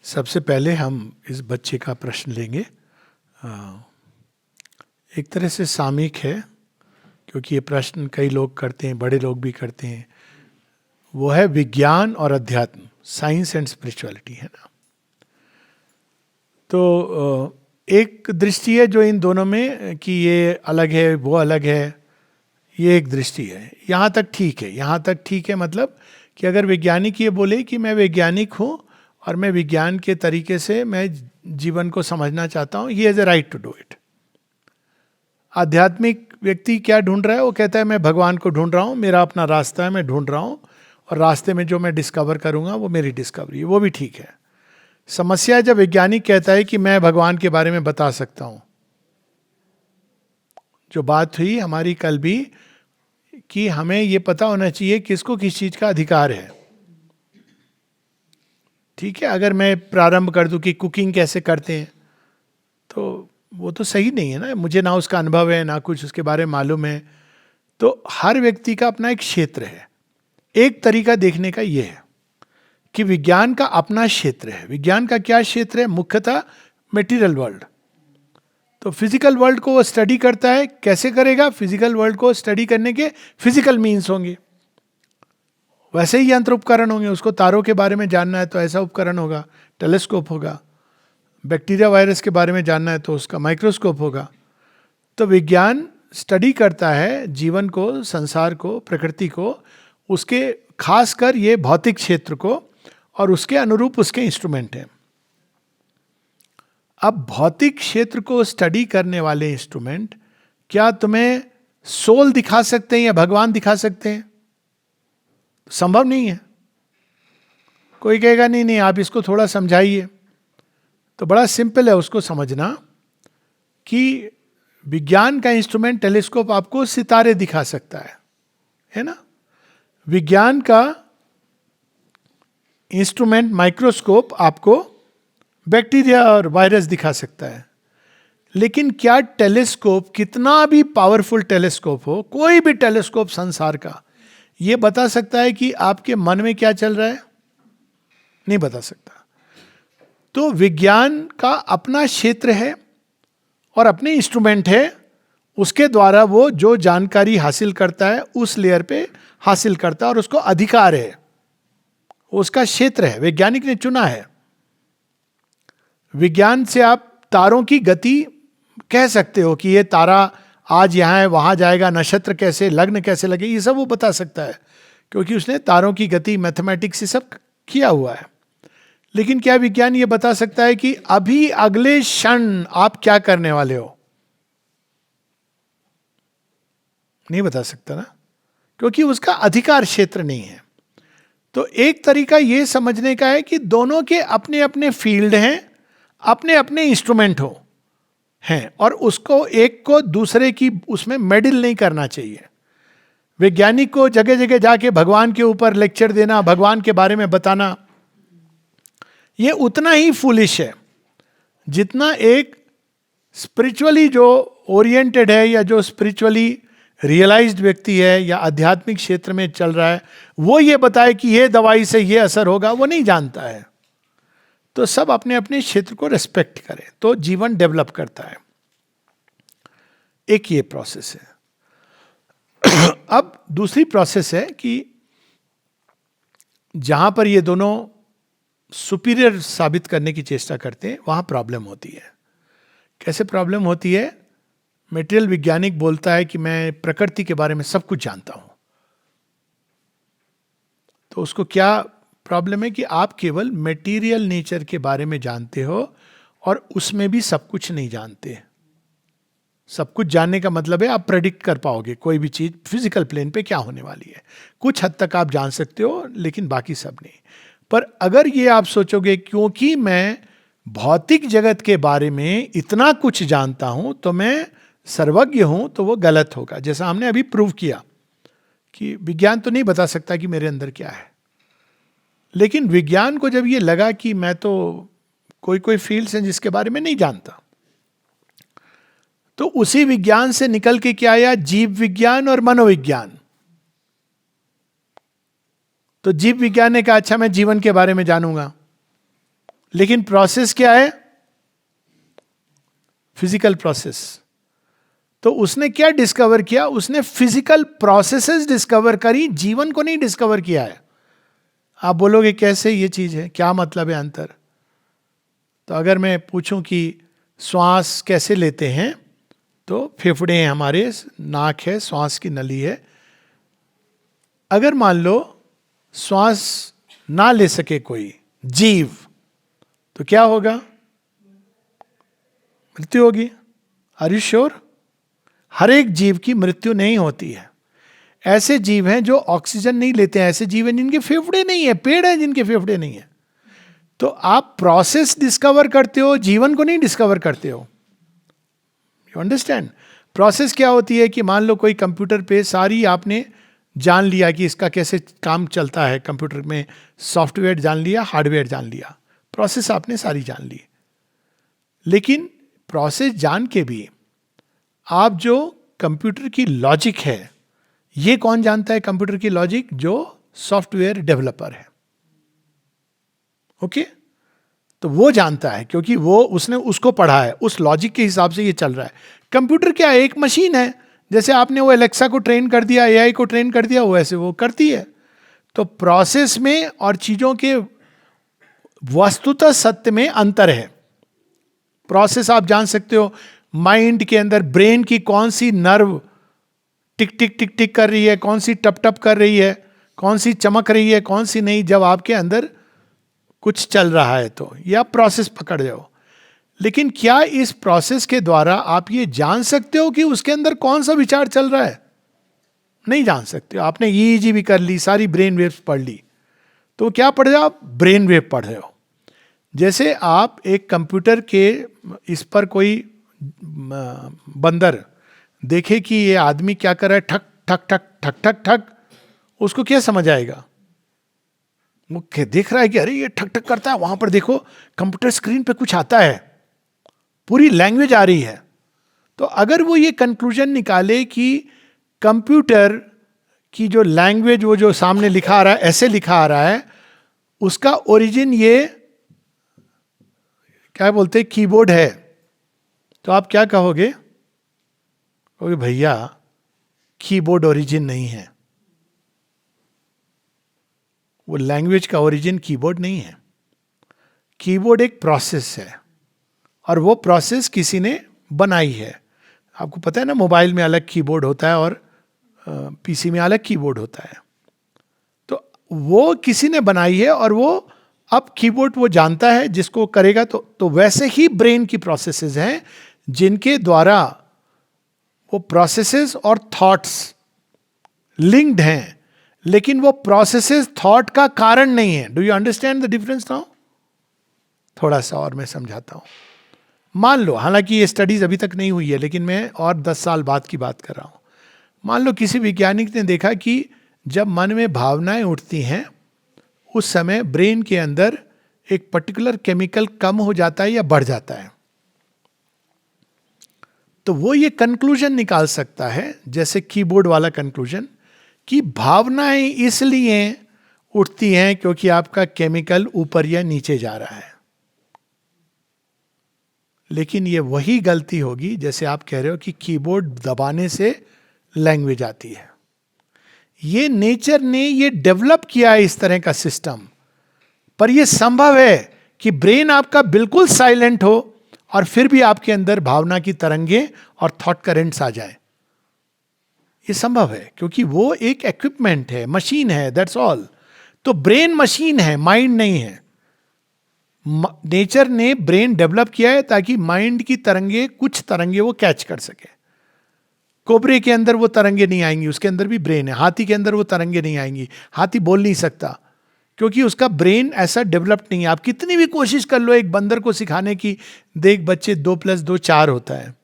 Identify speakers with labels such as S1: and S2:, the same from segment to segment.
S1: सबसे पहले हम इस बच्चे का प्रश्न लेंगे। एक तरह से सामयिक है, क्योंकि ये प्रश्न कई लोग करते हैं, बड़े लोग भी करते हैं। वो है विज्ञान और अध्यात्म, साइंस एंड स्पिरिचुअलिटी, है ना। तो एक दृष्टि है जो इन दोनों में कि ये अलग है वो अलग है, ये एक दृष्टि है। यहाँ तक ठीक है, यहाँ तक ठीक है। मतलब कि अगर वैज्ञानिक ये बोले कि मैं वैज्ञानिक हूँ और मैं विज्ञान के तरीके से मैं जीवन को समझना चाहता हूँ, he has a right to do it. आध्यात्मिक व्यक्ति क्या ढूंढ रहा है? वो कहता है मैं भगवान को ढूंढ रहा हूँ, मेरा अपना रास्ता है, मैं ढूंढ रहा हूँ, और रास्ते में जो मैं डिस्कवर करूँगा वो मेरी डिस्कवरी है। वो भी ठीक है। समस्या है जब वैज्ञानिक कहता है कि मैं भगवान के बारे में बता सकता हूँ। जो बात हुई हमारी कल भी, कि हमें ये पता होना चाहिए किसको किस चीज का अधिकार है। ठीक है, अगर मैं प्रारंभ कर दूं कि कुकिंग कैसे करते हैं, तो वो तो सही नहीं है ना। मुझे ना उसका अनुभव है, ना कुछ उसके बारे में मालूम है। तो हर व्यक्ति का अपना एक क्षेत्र है। एक तरीका देखने का ये है कि विज्ञान का अपना क्षेत्र है। विज्ञान का क्या क्षेत्र है? मुख्यतः मेटीरियल वर्ल्ड। तो फिजिकल वर्ल्ड को वो स्टडी करता है। कैसे करेगा? फिजिकल वर्ल्ड को स्टडी करने के फिजिकल मीन्स होंगे, वैसे ही यंत्र उपकरण होंगे। उसको तारों के बारे में जानना है तो ऐसा उपकरण होगा, टेलीस्कोप होगा। बैक्टीरिया वायरस के बारे में जानना है तो उसका माइक्रोस्कोप होगा। तो विज्ञान स्टडी करता है जीवन को, संसार को, प्रकृति को, उसके खासकर ये भौतिक क्षेत्र को, और उसके अनुरूप उसके इंस्ट्रूमेंट हैं। अब भौतिक क्षेत्र को स्टडी करने वाले इंस्ट्रूमेंट क्या तुम्हें सोल दिखा सकते हैं या भगवान दिखा सकते हैं? संभव नहीं है। कोई कहेगा नहीं नहीं आप इसको थोड़ा समझाइए। तो बड़ा सिंपल है उसको समझना कि विज्ञान का इंस्ट्रूमेंट टेलीस्कोप आपको सितारे दिखा सकता है ना। विज्ञान का इंस्ट्रूमेंट माइक्रोस्कोप आपको बैक्टीरिया और वायरस दिखा सकता है। लेकिन क्या टेलीस्कोप, कितना भी पावरफुल टेलीस्कोप हो, कोई भी टेलीस्कोप संसार का, ये बता सकता है कि आपके मन में क्या चल रहा है? नहीं बता सकता। तो विज्ञान का अपना क्षेत्र है और अपने इंस्ट्रूमेंट है। उसके द्वारा वो जो जानकारी हासिल करता है उस लेयर पे हासिल करता है, और उसको अधिकार है, उसका क्षेत्र है, वैज्ञानिक ने चुना है। विज्ञान से आप तारों की गति कह सकते हो कि ये तारा आज यहां है, वहां जाएगा, नक्षत्र कैसे, लग्न कैसे लगे, ये सब वो बता सकता है, क्योंकि उसने तारों की गति मैथमेटिक्स से सब किया हुआ है। लेकिन क्या विज्ञान ये बता सकता है कि अभी अगले क्षण आप क्या करने वाले हो? नहीं बता सकता ना, क्योंकि उसका अधिकार क्षेत्र नहीं है। तो एक तरीका ये समझने का है कि दोनों के अपने अपने फील्ड हैं, अपने अपने इंस्ट्रूमेंट हो हैं, और उसको एक को दूसरे की उसमें मेडल नहीं करना चाहिए। वैज्ञानिक को जगह जगह जाके भगवान के ऊपर लेक्चर देना, भगवान के बारे में बताना, ये उतना ही फूलिश है जितना एक स्पिरिचुअली जो ओरिएंटेड है या जो स्पिरिचुअली रियलाइज्ड व्यक्ति है या आध्यात्मिक क्षेत्र में चल रहा है, वो ये बताए कि ये दवाई से ये असर होगा, वो नहीं जानता है। तो सब अपने अपने क्षेत्र को रेस्पेक्ट करें तो जीवन डेवलप करता है। एक ये प्रोसेस है। अब दूसरी प्रोसेस है कि जहां पर ये दोनों सुपीरियर साबित करने की चेष्टा करते हैं, वहां प्रॉब्लम होती है। कैसे प्रॉब्लम होती है? मेटेरियल वैज्ञानिक बोलता है कि मैं प्रकृति के बारे में सब कुछ जानता हूं। तो उसको क्या प्रॉब्लम है कि आप केवल मेटीरियल नेचर के बारे में जानते हो और उसमें भी सब कुछ नहीं जानते। सब कुछ जानने का मतलब है आप प्रेडिक्ट कर पाओगे कोई भी चीज फिजिकल प्लेन पे क्या होने वाली है। कुछ हद तक आप जान सकते हो, लेकिन बाकी सब नहीं। पर अगर ये आप सोचोगे क्योंकि मैं भौतिक जगत के बारे में इतना कुछ जानता हूं तो मैं सर्वज्ञ हूं, तो वो गलत होगा। जैसा हमने अभी प्रूव किया कि विज्ञान तो नहीं बता सकता कि मेरे अंदर क्या है। लेकिन विज्ञान को जब ये लगा कि मैं तो कोई कोई फील्ड्स हैं जिसके बारे में नहीं जानता, तो उसी विज्ञान से निकल के क्या आया? जीव विज्ञान और मनोविज्ञान। तो जीव विज्ञान ने कहा अच्छा मैं जीवन के बारे में जानूंगा, लेकिन प्रोसेस क्या है? Physical process. तो उसने क्या डिस्कवर किया? उसने फिजिकल प्रोसेसेस डिस्कवर करी, जीवन को नहीं डिस्कवर किया है। आप बोलोगे कैसे ये चीज है, क्या मतलब है अंतर? तो अगर मैं पूछूं कि श्वास कैसे लेते हैं, तो फेफड़े हैं हमारे, नाक है, श्वास की नली है। अगर मान लो श्वास ना ले सके कोई जीव, तो क्या होगा? मृत्यु होगी। Are you sure? हर एक जीव की मृत्यु नहीं होती है। ऐसे जीव हैं जो ऑक्सीजन नहीं लेते हैं, ऐसे जीव हैं जिनके फेफड़े नहीं है, पेड़ हैं जिनके फेफड़े नहीं है। तो आप प्रोसेस डिस्कवर करते हो, जीवन को नहीं डिस्कवर करते हो। You understand? प्रोसेस क्या होती है कि मान लो कोई कंप्यूटर पे सारी आपने जान लिया कि इसका कैसे काम चलता है, कंप्यूटर में सॉफ्टवेयर जान लिया, हार्डवेयर जान लिया, प्रोसेस आपने सारी जान ली। लेकिन प्रोसेस जान के भी आप जो कंप्यूटर की लॉजिक है, ये कौन जानता है कंप्यूटर की लॉजिक? जो सॉफ्टवेयर डेवलपर है। ओके? तो वो जानता है, क्योंकि वो उसने उसको पढ़ा है, उस लॉजिक के हिसाब से ये चल रहा है। कंप्यूटर क्या है? एक मशीन है। जैसे आपने वो एलेक्सा को ट्रेन कर दिया, एआई को ट्रेन कर दिया, वैसे वो करती है। तो प्रोसेस में और चीजों के वस्तुतः सत्य में अंतर है। प्रोसेस आप जान सकते हो, माइंड के अंदर ब्रेन की कौन सी नर्व टिक टिक टिक टिक कर रही है, कौन सी टप टप कर रही है, कौन सी चमक रही है, कौन सी नहीं, जब आपके अंदर कुछ चल रहा है तो ये आप प्रोसेस पकड़ जाओ। लेकिन क्या इस प्रोसेस के द्वारा आप ये जान सकते हो कि उसके अंदर कौन सा विचार चल रहा है? नहीं जान सकते हो। आपने ईईजी भी कर ली, सारी ब्रेन वेव्स पढ़ ली, तो क्या पढ़ रहे हो आप? ब्रेन वेव पढ़ रहे हो। जैसे आप एक कंप्यूटर के इस पर कोई बंदर देखे कि ये आदमी क्या कर रहा है, ठक ठक ठक ठक ठक ठक, उसको क्या समझ आएगा? वो देख रहा है कि अरे ये ठक ठक करता है, वहां पर देखो कंप्यूटर स्क्रीन पे कुछ आता है, पूरी लैंग्वेज आ रही है। तो अगर वो ये कंक्लूजन निकाले कि कंप्यूटर की जो लैंग्वेज, वो जो सामने लिखा आ रहा है, ऐसे लिखा आ रहा है, उसका ओरिजिन ये क्या बोलते हैं, कीबोर्ड है, तो आप क्या कहोगे? कहोगे भैया कीबोर्ड ओरिजिन नहीं है, वो लैंग्वेज का ओरिजिन कीबोर्ड नहीं है। कीबोर्ड एक प्रोसेस है, और वो प्रोसेस किसी ने बनाई है। आपको पता है ना, मोबाइल में अलग कीबोर्ड होता है और पीसी में अलग कीबोर्ड होता है। तो वो किसी ने बनाई है, और वो अब कीबोर्ड वो जानता है जिसको करेगा। तो वैसे ही ब्रेन की प्रोसेसेस हैं जिनके द्वारा वो प्रोसेसेस और थॉट्स लिंक्ड हैं, लेकिन वो प्रोसेसेस थॉट का कारण नहीं है। Do you understand the difference now? थोड़ा सा और मैं समझाता हूं। मान लो, हालांकि ये स्टडीज अभी तक नहीं हुई है, लेकिन मैं और 10 साल बाद की बात कर रहा हूं। मान लो किसी वैज्ञानिक ने देखा कि जब मन में भावनाएं उठती हैं, उस समय ब्रेन के अंदर एक पर्टिकुलर केमिकल कम हो जाता है या बढ़ जाता है। तो वो ये कंक्लूजन निकाल सकता है, जैसे कीबोर्ड वाला कंक्लूजन, कि भावनाएं इसलिए उठती हैं क्योंकि आपका केमिकल ऊपर या नीचे जा रहा है। लेकिन ये वही गलती होगी जैसे आप कह रहे हो कि कीबोर्ड दबाने से लैंग्वेज आती है। ये नेचर ने ये डेवलप किया है इस तरह का सिस्टम, पर यह संभव है कि ब्रेन आपका बिल्कुल साइलेंट हो और फिर भी आपके अंदर भावना की तरंगे और थॉट करेंट्स आ जाए। ये संभव है क्योंकि वो एक इक्विपमेंट है, मशीन है, दैट्स ऑल। तो ब्रेन मशीन है, माइंड नहीं है। नेचर ने ब्रेन डेवलप किया है ताकि माइंड की तरंगे, कुछ तरंगे वो कैच कर सके। कोबरे के अंदर वो तरंगे नहीं आएंगी, उसके अंदर भी ब्रेन है। हाथी के अंदर वो तरंगे नहीं आएंगी, हाथी बोल नहीं सकता क्योंकि उसका ब्रेन ऐसा डेवलप्ड नहीं है। आप कितनी भी कोशिश कर लो एक बंदर को सिखाने की, देख बच्चे 2+2 4 होता है।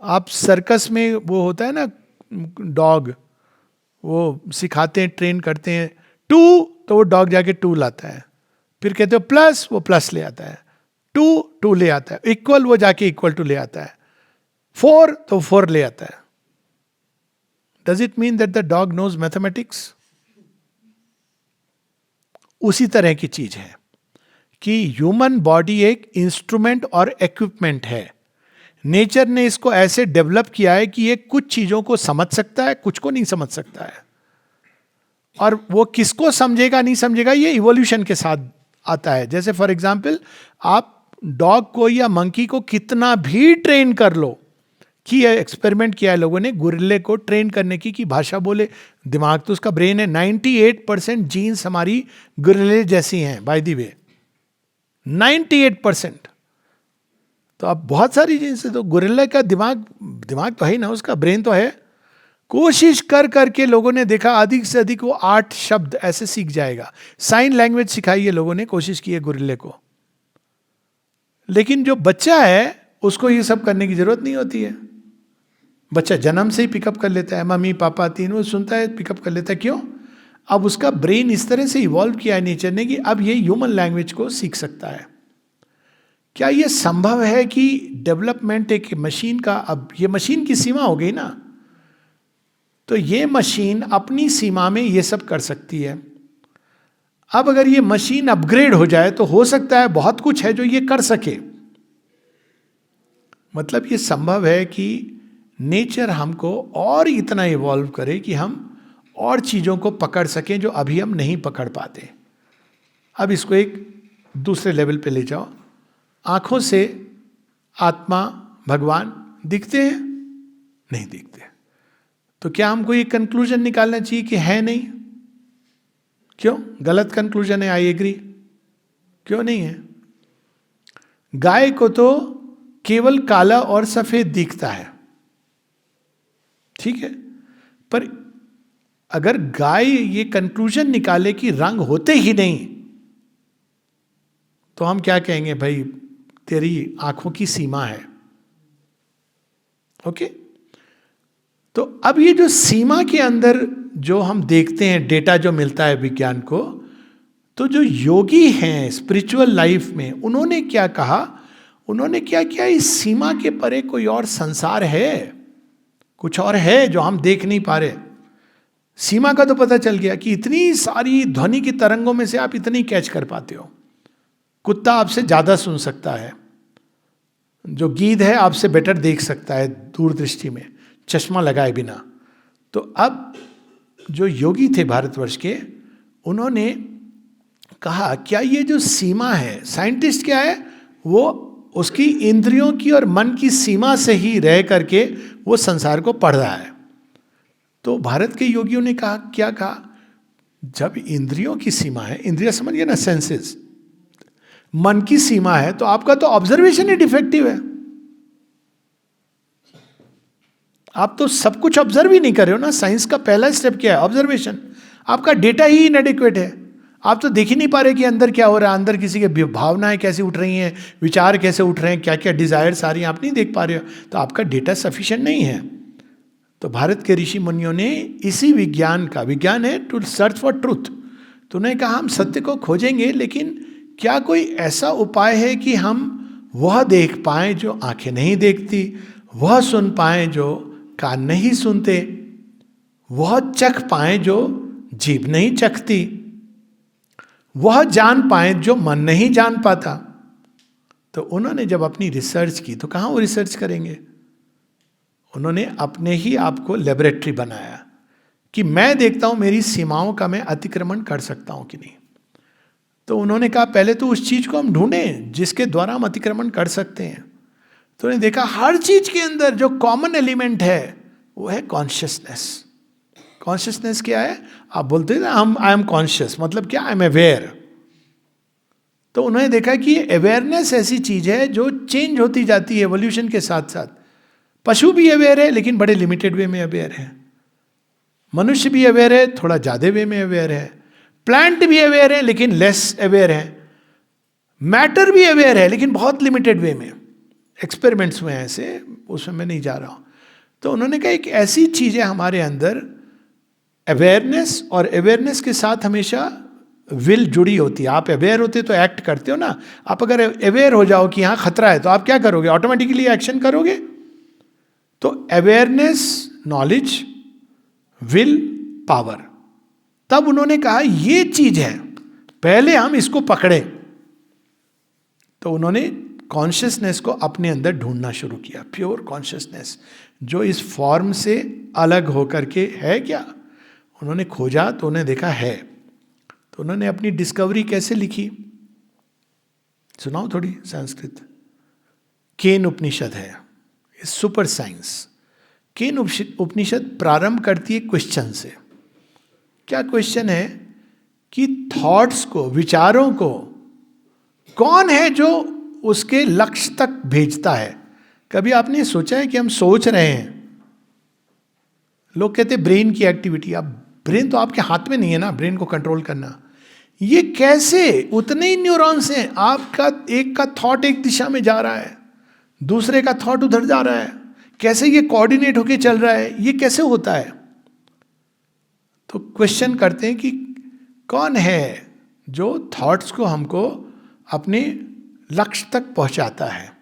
S1: आप सर्कस में वो होता है ना डॉग, वो सिखाते हैं, ट्रेन करते हैं 2, तो वो डॉग जाके 2 लाता है। फिर कहते हो प्लस, वो प्लस ले आता है। 2 ले आता है। इक्वल, वो जाके इक्वल टू ले आता है। 4 तो 4 ले आता है। Does it mean that the dog knows mathematics? उसी तरह की चीज है कि ह्यूमन बॉडी एक इंस्ट्रूमेंट और इक्विपमेंट है। नेचर ने इसको ऐसे डेवलप किया है कि ये कुछ चीजों को समझ सकता है, कुछ को नहीं समझ सकता है। और वो किसको समझेगा नहीं समझेगा ये इवोल्यूशन के साथ आता है। जैसे फॉर एग्जाम्पल, आप डॉग को या मंकी को कितना भी ट्रेन कर लो, कि एक्सपेरिमेंट किया है लोगों ने गुरिल्ले को ट्रेन करने की कि भाषा बोले, दिमाग तो उसका ब्रेन है, 98% जीन्स हमारी गुरिल्ले जैसी हैं बाय द वे, 98%। तो अब बहुत सारी जीन्स है, तो गुरिल्ला का दिमाग तो है ही ना, उसका ब्रेन तो है। कोशिश कर करके लोगों ने देखा अधिक से अधिक वो 8 शब्द ऐसे सीख जाएगा। साइन लैंग्वेज सिखाई है लोगों ने, कोशिश की है गुरिल्ले को। लेकिन जो बच्चा है उसको ये सब करने की जरूरत नहीं होती है। बच्चा जन्म से ही पिकअप कर लेता है, मम्मी पापा तीनों सुनता है, पिकअप कर लेता है। क्यों? अब उसका ब्रेन इस तरह से इवॉल्व किया है नेचर ने कि अब ये ह्यूमन लैंग्वेज को सीख सकता है। क्या ये संभव है कि डेवलपमेंट एक मशीन का, अब ये मशीन की सीमा हो गई ना, तो ये मशीन अपनी सीमा में ये सब कर सकती है। अब अगर ये मशीन अपग्रेड हो जाए तो हो सकता है बहुत कुछ है जो ये कर सके। मतलब ये संभव है कि नेचर हमको और इतना इवॉल्व करे कि हम और चीजों को पकड़ सकें जो अभी हम नहीं पकड़ पाते। अब इसको एक दूसरे लेवल पे ले जाओ। आंखों से आत्मा भगवान दिखते हैं? नहीं दिखते। तो क्या हमको ये कंक्लूजन निकालना चाहिए कि है नहीं? क्यों? गलत कंक्लूजन है, आई एग्री। क्यों नहीं है? गाय को तो केवल काला और सफेद दिखता है, ठीक है, पर अगर गाय ये कंक्लूजन निकाले कि रंग होते ही नहीं, तो हम क्या कहेंगे? भाई तेरी आंखों की सीमा है। ओके? तो अब ये जो सीमा के अंदर जो हम देखते हैं, डेटा जो मिलता है विज्ञान को, तो जो योगी हैं स्पिरिचुअल लाइफ में, उन्होंने क्या कहा? उन्होंने क्या किया? इस सीमा के परे कोई और संसार है, कुछ और है जो हम देख नहीं पा रहे। सीमा का तो पता चल गया कि इतनी सारी ध्वनि की तरंगों में से आप इतनी कैच कर पाते हो। कुत्ता आपसे ज्यादा सुन सकता है, जो गीध है आपसे बेटर देख सकता है दूरदृष्टि में, चश्मा लगाए बिना। तो अब जो योगी थे भारतवर्ष के, उन्होंने कहा क्या ये जो सीमा है, साइंटिस्ट क्या है, वो उसकी इंद्रियों की और मन की सीमा से ही रह करके वो संसार को पढ़ रहा है। तो भारत के योगियों ने कहा, क्या कहा? जब इंद्रियों की सीमा है, इंद्रिया समझिए ना, सेंसेस, मन की सीमा है, तो आपका तो ऑब्जर्वेशन ही डिफेक्टिव है। आप तो सब कुछ ऑब्जर्व ही नहीं कर रहे हो ना। साइंस का पहला स्टेप क्या है? ऑब्जर्वेशन। आपका डेटा ही इनएडिक्वेट है। आप तो देख ही नहीं पा रहे कि अंदर क्या हो रहा है, अंदर किसी के भावनाएं कैसे उठ रही हैं, विचार कैसे उठ रहे हैं, क्या क्या डिजायर्स आ रही हैं, आप नहीं देख पा रहे हो। तो आपका डेटा सफिशिएंट नहीं है। तो भारत के ऋषि मुनियों ने इसी विज्ञान का, विज्ञान है टू सर्च फॉर ट्रूथ, तो उन्होंने कहा हम सत्य को खोजेंगे, लेकिन क्या कोई ऐसा उपाय है कि हम वह देख पाएं जो आंखें नहीं देखती, वह सुन पाएं जो कान नहीं सुनते, वह चख पाएं जो जीभ नहीं चखती, वह जान पाएं जो मन नहीं जान पाता। तो उन्होंने जब अपनी रिसर्च की, तो कहाँ वो रिसर्च करेंगे? उन्होंने अपने ही आप को लेबोरेटरी बनाया कि मैं देखता हूं मेरी सीमाओं का मैं अतिक्रमण कर सकता हूं कि नहीं। तो उन्होंने कहा पहले तो उस चीज को हम ढूंढें जिसके द्वारा हम अतिक्रमण कर सकते हैं। तो उन्होंने देखा हर चीज के अंदर जो कॉमन एलिमेंट है वो है कॉन्शियसनेस। कॉन्शियसनेस क्या है? आप बोलते हैं ना हम आई एम कॉन्शियस, मतलब क्या? I am aware. तो उन्होंने देखा कि ये अवेयरनेस ऐसी चीज है जो चेंज होती जाती है एवोल्यूशन के साथ साथ। पशु भी अवेयर है लेकिन बड़े लिमिटेड वे में अवेयर है, मनुष्य भी अवेयर है थोड़ा ज्यादा वे में अवेयर है, प्लांट भी अवेयर है लेकिन लेस अवेयर है, मैटर भी अवेयर है लेकिन बहुत लिमिटेड वे में। एक्सपेरिमेंट्स हुए हैं ऐसे, उसमें मैं नहीं जा रहा हूं। तो उन्होंने कहा एक ऐसी चीज है हमारे अंदर अवेयरनेस, और अवेयरनेस के साथ हमेशा विल जुड़ी होती है। आप अवेयर होते तो एक्ट करते हो ना। आप अगर अवेयर हो जाओ कि यहां खतरा है तो आप क्या करोगे? ऑटोमेटिकली एक्शन करोगे। तो अवेयरनेस, नॉलेज, विल, पावर। तब उन्होंने कहा ये चीज है, पहले हम इसको पकड़ें। तो उन्होंने कॉन्शियसनेस को अपने अंदर ढूंढना शुरू किया, प्योर कॉन्शियसनेस जो इस फॉर्म से अलग होकर के है क्या। उन्होंने खोजा तो उन्हें देखा है। तो उन्होंने अपनी डिस्कवरी कैसे लिखी, सुनाओ थोड़ी संस्कृत। केन उपनिषद है, सुपर साइंस। केन उपनिषद प्रारंभ करती है क्वेश्चन से। क्या क्वेश्चन है कि थॉट्स को, विचारों को कौन है जो उसके लक्ष्य तक भेजता है। कभी आपने सोचा है कि हम सोच रहे हैं, लोग कहते हैं ब्रेन की एक्टिविटी। अब ब्रेन तो आपके हाथ में नहीं है ना, ब्रेन को कंट्रोल करना। ये कैसे, उतने ही न्यूरॉन्स हैं, आपका एक का थॉट एक दिशा में जा रहा है, दूसरे का थॉट उधर जा रहा है, कैसे ये कोऑर्डिनेट होके चल रहा है, ये कैसे होता है। तो क्वेश्चन करते हैं कि कौन है जो थॉट्स को हमको अपने लक्ष्य तक पहुंचाता है,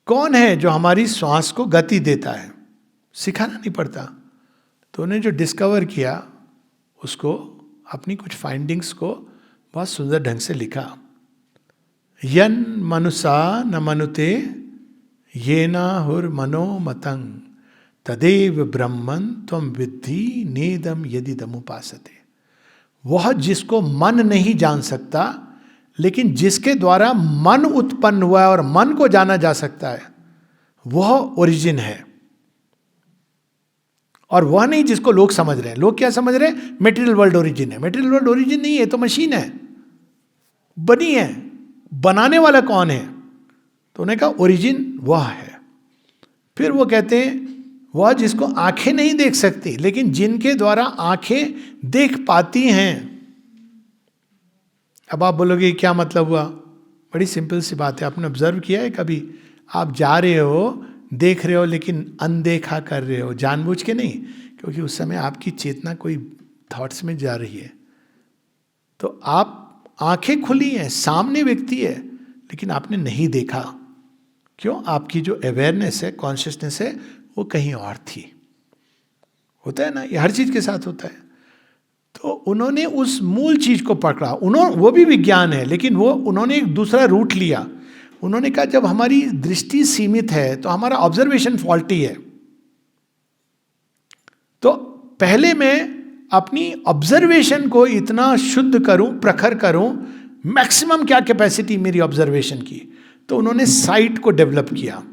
S1: कौन है जो हमारी श्वास को गति देता है। सिखाना नहीं पड़ता। तो उन्हें जो डिस्कवर किया उसको, अपनी कुछ फाइंडिंग्स को बहुत सुंदर ढंग से लिखा। यन मनुषा न मनुते ये न हुर मनो मतंग तदेव ब्रह्मन त्वम विद्धि नेदम यदिदम उपासते। वह जिसको मन नहीं जान सकता, लेकिन जिसके द्वारा मन उत्पन्न हुआ है और मन को जाना जा सकता है, वह ओरिजिन है। और वह नहीं जिसको लोग समझ रहे हैं। लोग क्या समझ रहे हैं, मेटेरियल वर्ल्ड ओरिजिन है। मेटेरियल वर्ल्ड ओरिजिन नहीं है, तो मशीन है, बनी है। बनाने वाला कौन है? तो उन्होंने कहा ओरिजिन वह है। फिर वो कहते हैं वह जिसको आंखें नहीं देख सकती, लेकिन जिनके द्वारा आंखें देख पाती हैं। अब आप बोलोगे क्या मतलब हुआ? बड़ी सिंपल सी बात है। आपने ऑब्जर्व किया है कभी? आप जा रहे हो, देख रहे हो, लेकिन अनदेखा कर रहे हो, जानबूझ के नहीं, क्योंकि उस समय आपकी चेतना कोई थॉट्स में जा रही है। तो आप आंखें खुली हैं, सामने व्यक्ति है, लेकिन आपने नहीं देखा। क्यों? आपकी जो अवेयरनेस है, कॉन्शियसनेस है, वो कहीं और थी। होता है ना, ये हर चीज के साथ होता है। तो उन्होंने उस मूल चीज को पकड़ा। वो भी विज्ञान है, लेकिन उन्होंने एक दूसरा रूट लिया। उन्होंने कहा जब हमारी दृष्टि सीमित है तो हमारा ऑब्जर्वेशन फॉल्टी है। तो पहले मैं अपनी ऑब्जर्वेशन को इतना शुद्ध करूं, प्रखर करूं, मैक्सिमम क्या कैपेसिटी मेरी ऑब्जर्वेशन की। तो उन्होंने साइट को डेवलप किया।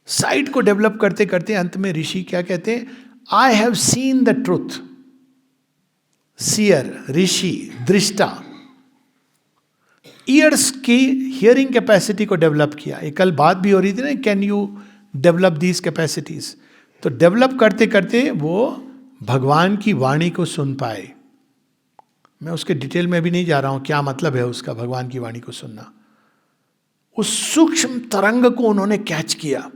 S1: साइट को डेवलप करते करते अंत में ऋषि क्या कहते हैं, I have seen the truth. Seer, ऋषि, दृष्टा, ईयर्स की हियरिंग कैपेसिटी को डेवलप किया। एक कल बात भी हो रही थी ना, can you develop these capacities. तो डेवलप करते करते वो भगवान की वाणी को सुन पाए। मैं उसके डिटेल में भी नहीं जा रहा हूं, क्या मतलब है उसका भगवान की वाणी को सुनना। उस सूक्ष्म तरंग को उन्होंने कैच किया।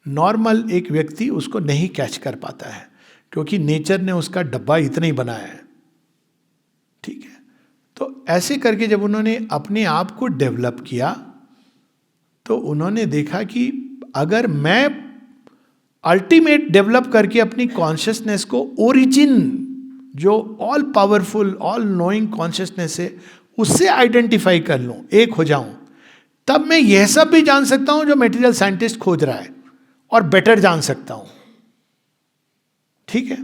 S1: नॉर्मल एक व्यक्ति उसको नहीं कैच कर पाता है, क्योंकि नेचर ने उसका डब्बा इतना ही बनाया है। ठीक है। तो ऐसे करके जब उन्होंने अपने आप को डेवलप किया, तो उन्होंने देखा कि अगर मैं अल्टीमेट डेवलप करके अपनी कॉन्शियसनेस को, ओरिजिन जो all powerful, all knowing consciousness है, उससे आइडेंटिफाई कर लूं, एक हो जाऊं, तब मैं यह सब भी जान सकता हूं जो मटेरियल साइंटिस्ट खोज रहा है, और बेटर जान सकता हूं। ठीक है?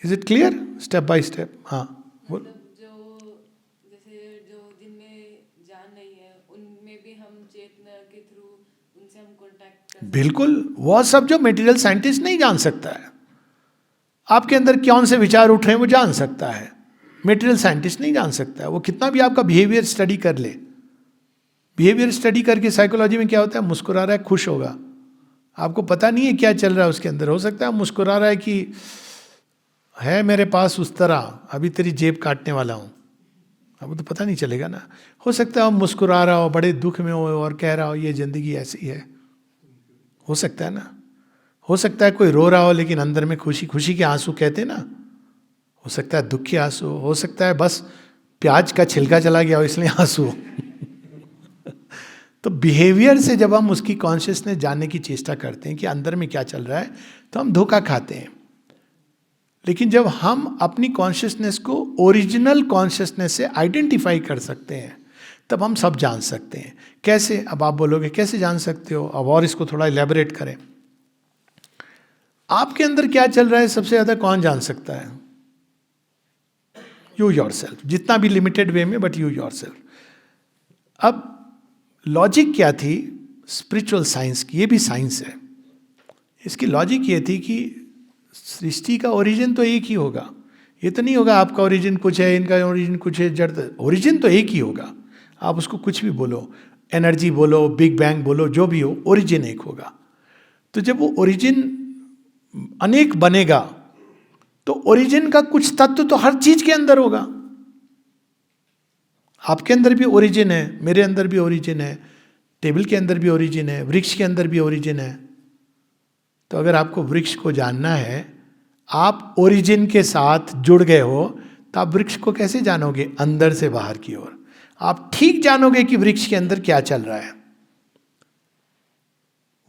S1: Is it clear? Step by step. हाँ बोल। बिल्कुल, वह सब जो मटेरियल साइंटिस्ट नहीं जान सकता है। आपके अंदर कौन से विचार उठ रहे हैं वो जान सकता है, मटेरियल साइंटिस्ट नहीं जान सकता है। वो कितना भी आपका बिहेवियर स्टडी कर ले। बिहेवियर स्टडी करके साइकोलॉजी में क्या होता है, मुस्कुरा रहा है, खुश होगा, आपको पता नहीं है क्या चल रहा है उसके अंदर। हो सकता है मुस्कुरा रहा है कि है मेरे पास उस तरह, अभी तेरी जेब काटने वाला हूं, अब तो पता नहीं चलेगा ना। हो सकता है मुस्कुरा रहा हो, बड़े दुख में हो और कह रहा हो ये जिंदगी ऐसी है। हो सकता है ना। हो सकता है कोई रो रहा हो, लेकिन अंदर में खुशी, खुशी के आंसू कहते ना। हो सकता है दुख के आंसू, हो सकता है बस प्याज का छिलका चला गया हो इसलिए आंसू। तो बिहेवियर से जब हम उसकी कॉन्शियसनेस जानने की चेष्टा करते हैं कि अंदर में क्या चल रहा है, तो हम धोखा खाते हैं। लेकिन जब हम अपनी कॉन्शियसनेस को ओरिजिनल कॉन्शियसनेस से आइडेंटिफाई कर सकते हैं, तब हम सब जान सकते हैं। कैसे? अब आप बोलोगे कैसे जान सकते हो? अब और इसको थोड़ा इलेबोरेट करें। आपके अंदर क्या चल रहा है सबसे ज्यादा कौन जान सकता है? यू योरसेल्फ, जितना भी लिमिटेड वे में, बट यू योरसेल्फ। अब लॉजिक क्या थी स्पिरिचुअल साइंस की? ये भी साइंस है। इसकी लॉजिक ये थी कि सृष्टि का ओरिजिन तो एक ही होगा। ये तो नहीं होगा आपका ओरिजिन कुछ है, इनका ओरिजिन कुछ है, जड़, ओरिजिन तो एक ही होगा। आप उसको कुछ भी बोलो, एनर्जी बोलो, बिग बैंग बोलो, जो भी हो, ओरिजिन एक होगा। तो जब वो ओरिजिन अनेक बनेगा तो ओरिजिन का कुछ तत्व तो हर चीज के अंदर होगा। आपके अंदर भी ओरिजिन है, मेरे अंदर भी ओरिजिन है, टेबल के अंदर भी ओरिजिन है, वृक्ष के अंदर भी ओरिजिन है। तो अगर आपको वृक्ष को जानना है, आप ओरिजिन के साथ जुड़ गए हो, तो आप वृक्ष को कैसे जानोगे? अंदर से बाहर की ओर। आप ठीक जानोगे कि वृक्ष के अंदर क्या चल रहा है।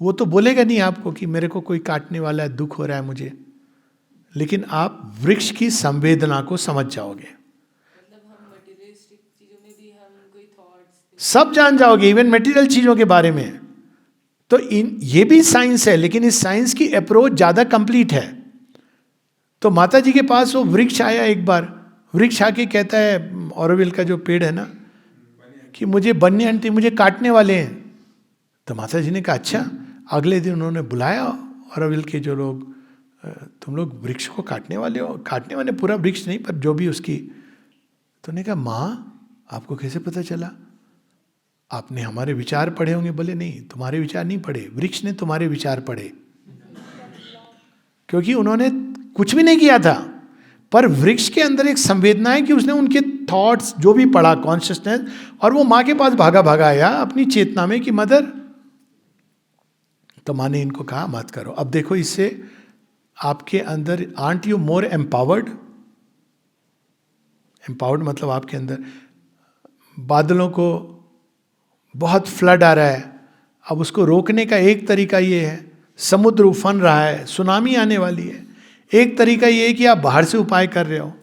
S1: वो तो बोलेगा नहीं आपको कि मेरे को कोई काटने वाला है, दुख हो रहा है मुझे, लेकिन आप वृक्ष की संवेदना को समझ जाओगे। सब जान जाओगे, इवन मटेरियल चीजों के बारे में। तो ये भी साइंस है, लेकिन इस साइंस की अप्रोच ज्यादा कंप्लीट है। तो माता जी के पास वो वृक्ष आया एक बार, वृक्ष आके कहता है, ऑरोविल का जो पेड़ है ना, कि मुझे बनने आंटी मुझे काटने वाले हैं। तो माता जी ने कहा अच्छा। अगले दिन उन्होंने बुलाया ऑरोविल के जो लोग, तुम लोग वृक्ष को काटने वाले हो? काटने वाले पूरा वृक्ष नहीं, पर जो भी उसकी। तो उन्होंने कहा माँ आपको कैसे पता चला? आपने हमारे विचार पढ़े होंगे। बोले नहीं, तुम्हारे विचार नहीं पढ़े, वृक्ष ने तुम्हारे विचार पढ़े। क्योंकि उन्होंने कुछ भी नहीं किया था, पर वृक्ष के अंदर एक संवेदना है कि उसने उनके थॉट्स जो भी पढ़ा, कॉन्शियसनेस, और वो माँ के पास भागा भागा आया अपनी चेतना में कि मदर। तो माँ ने इनको कहा मत करो। अब देखो, इससे आपके अंदर aunt you more empowered? Empowered मतलब आपके अंदर बादलों को बहुत फ्लड आ रहा है, अब उसको रोकने का एक तरीका ये है, समुद्र उफन रहा है, सुनामी आने वाली है, एक तरीका ये है कि आप बाहर से उपाय कर रहे हो।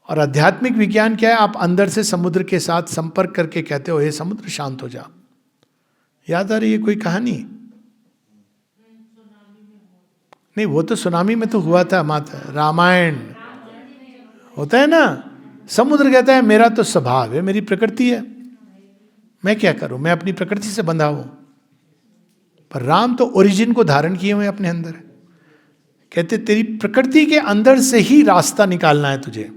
S1: और आध्यात्मिक विज्ञान क्या है? आप अंदर से समुद्र के साथ संपर्क करके कहते हो हे समुद्र शांत हो जा। याद आ रही है कोई कहानी? नहीं, वो तो सुनामी में तो हुआ था माता, रामायण होता है ना। समुद्र कहता है मेरा तो स्वभाव है, मेरी प्रकृति है, मैं क्या करूं, मैं अपनी प्रकृति से बंधा हूं। पर राम तो ओरिजिन को धारण किए हुए अपने अंदर, कहते तेरी प्रकृति के अंदर से ही रास्ता निकालना है तुझे।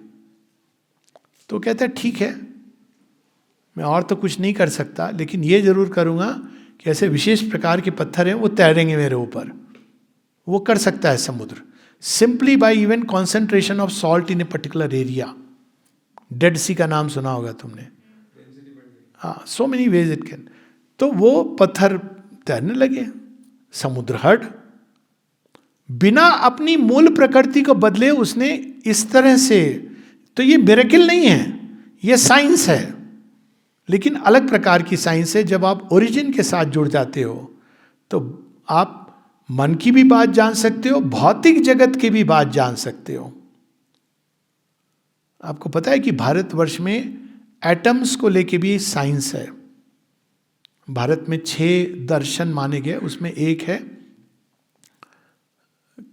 S1: तो कहता है ठीक है, मैं और तो कुछ नहीं कर सकता, लेकिन ये जरूर करूंगा कि ऐसे विशेष प्रकार के पत्थर हैं वो तैरेंगे मेरे ऊपर। वो कर सकता है समुद्र, simply by even concentration of salt in a particular area. Dead Sea का नाम सुना होगा तुमने। हाँ, so many ways it can. तो वो पत्थर तैरने लगे, समुद्र हट। बिना अपनी मूल प्रकृति को बदले उसने इस तरह से। तो ये मिरेकल नहीं है, ये साइंस है, लेकिन अलग प्रकार की साइंस है। जब आप ओरिजिन के साथ जुड़ जाते हो तो आप मन की भी बात जान सकते हो, भौतिक जगत की भी बात जान सकते हो। आपको पता है कि भारतवर्ष में एटम्स को लेके भी साइंस है। भारत में 6 दर्शन माने गए, उसमें एक है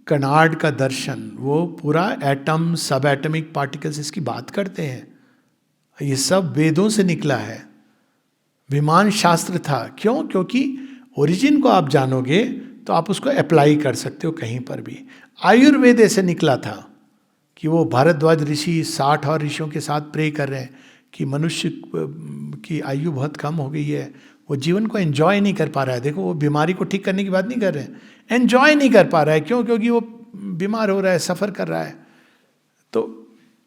S1: कनाड का दर्शन। वो पूरा एटम, सब एटमिक पार्टिकल्स इसकी बात करते हैं। ये सब वेदों से निकला है, विमान शास्त्र था। क्यों? क्योंकि ओरिजिन को आप जानोगे तो आप उसको अप्लाई कर सकते हो कहीं पर भी। आयुर्वेद ऐसे निकला था कि वो भारद्वाज ऋषि 60 और ऋषियों के साथ प्रे कर रहे हैं कि मनुष्य की आयु बहुत कम हो गई है, वो जीवन को एंजॉय नहीं कर पा रहा है। देखो, वो बीमारी को ठीक करने की बात नहीं कर रहे हैं, एंजॉय नहीं कर पा रहा है। क्यों? क्योंकि वो बीमार हो रहा है, सफ़र कर रहा है। तो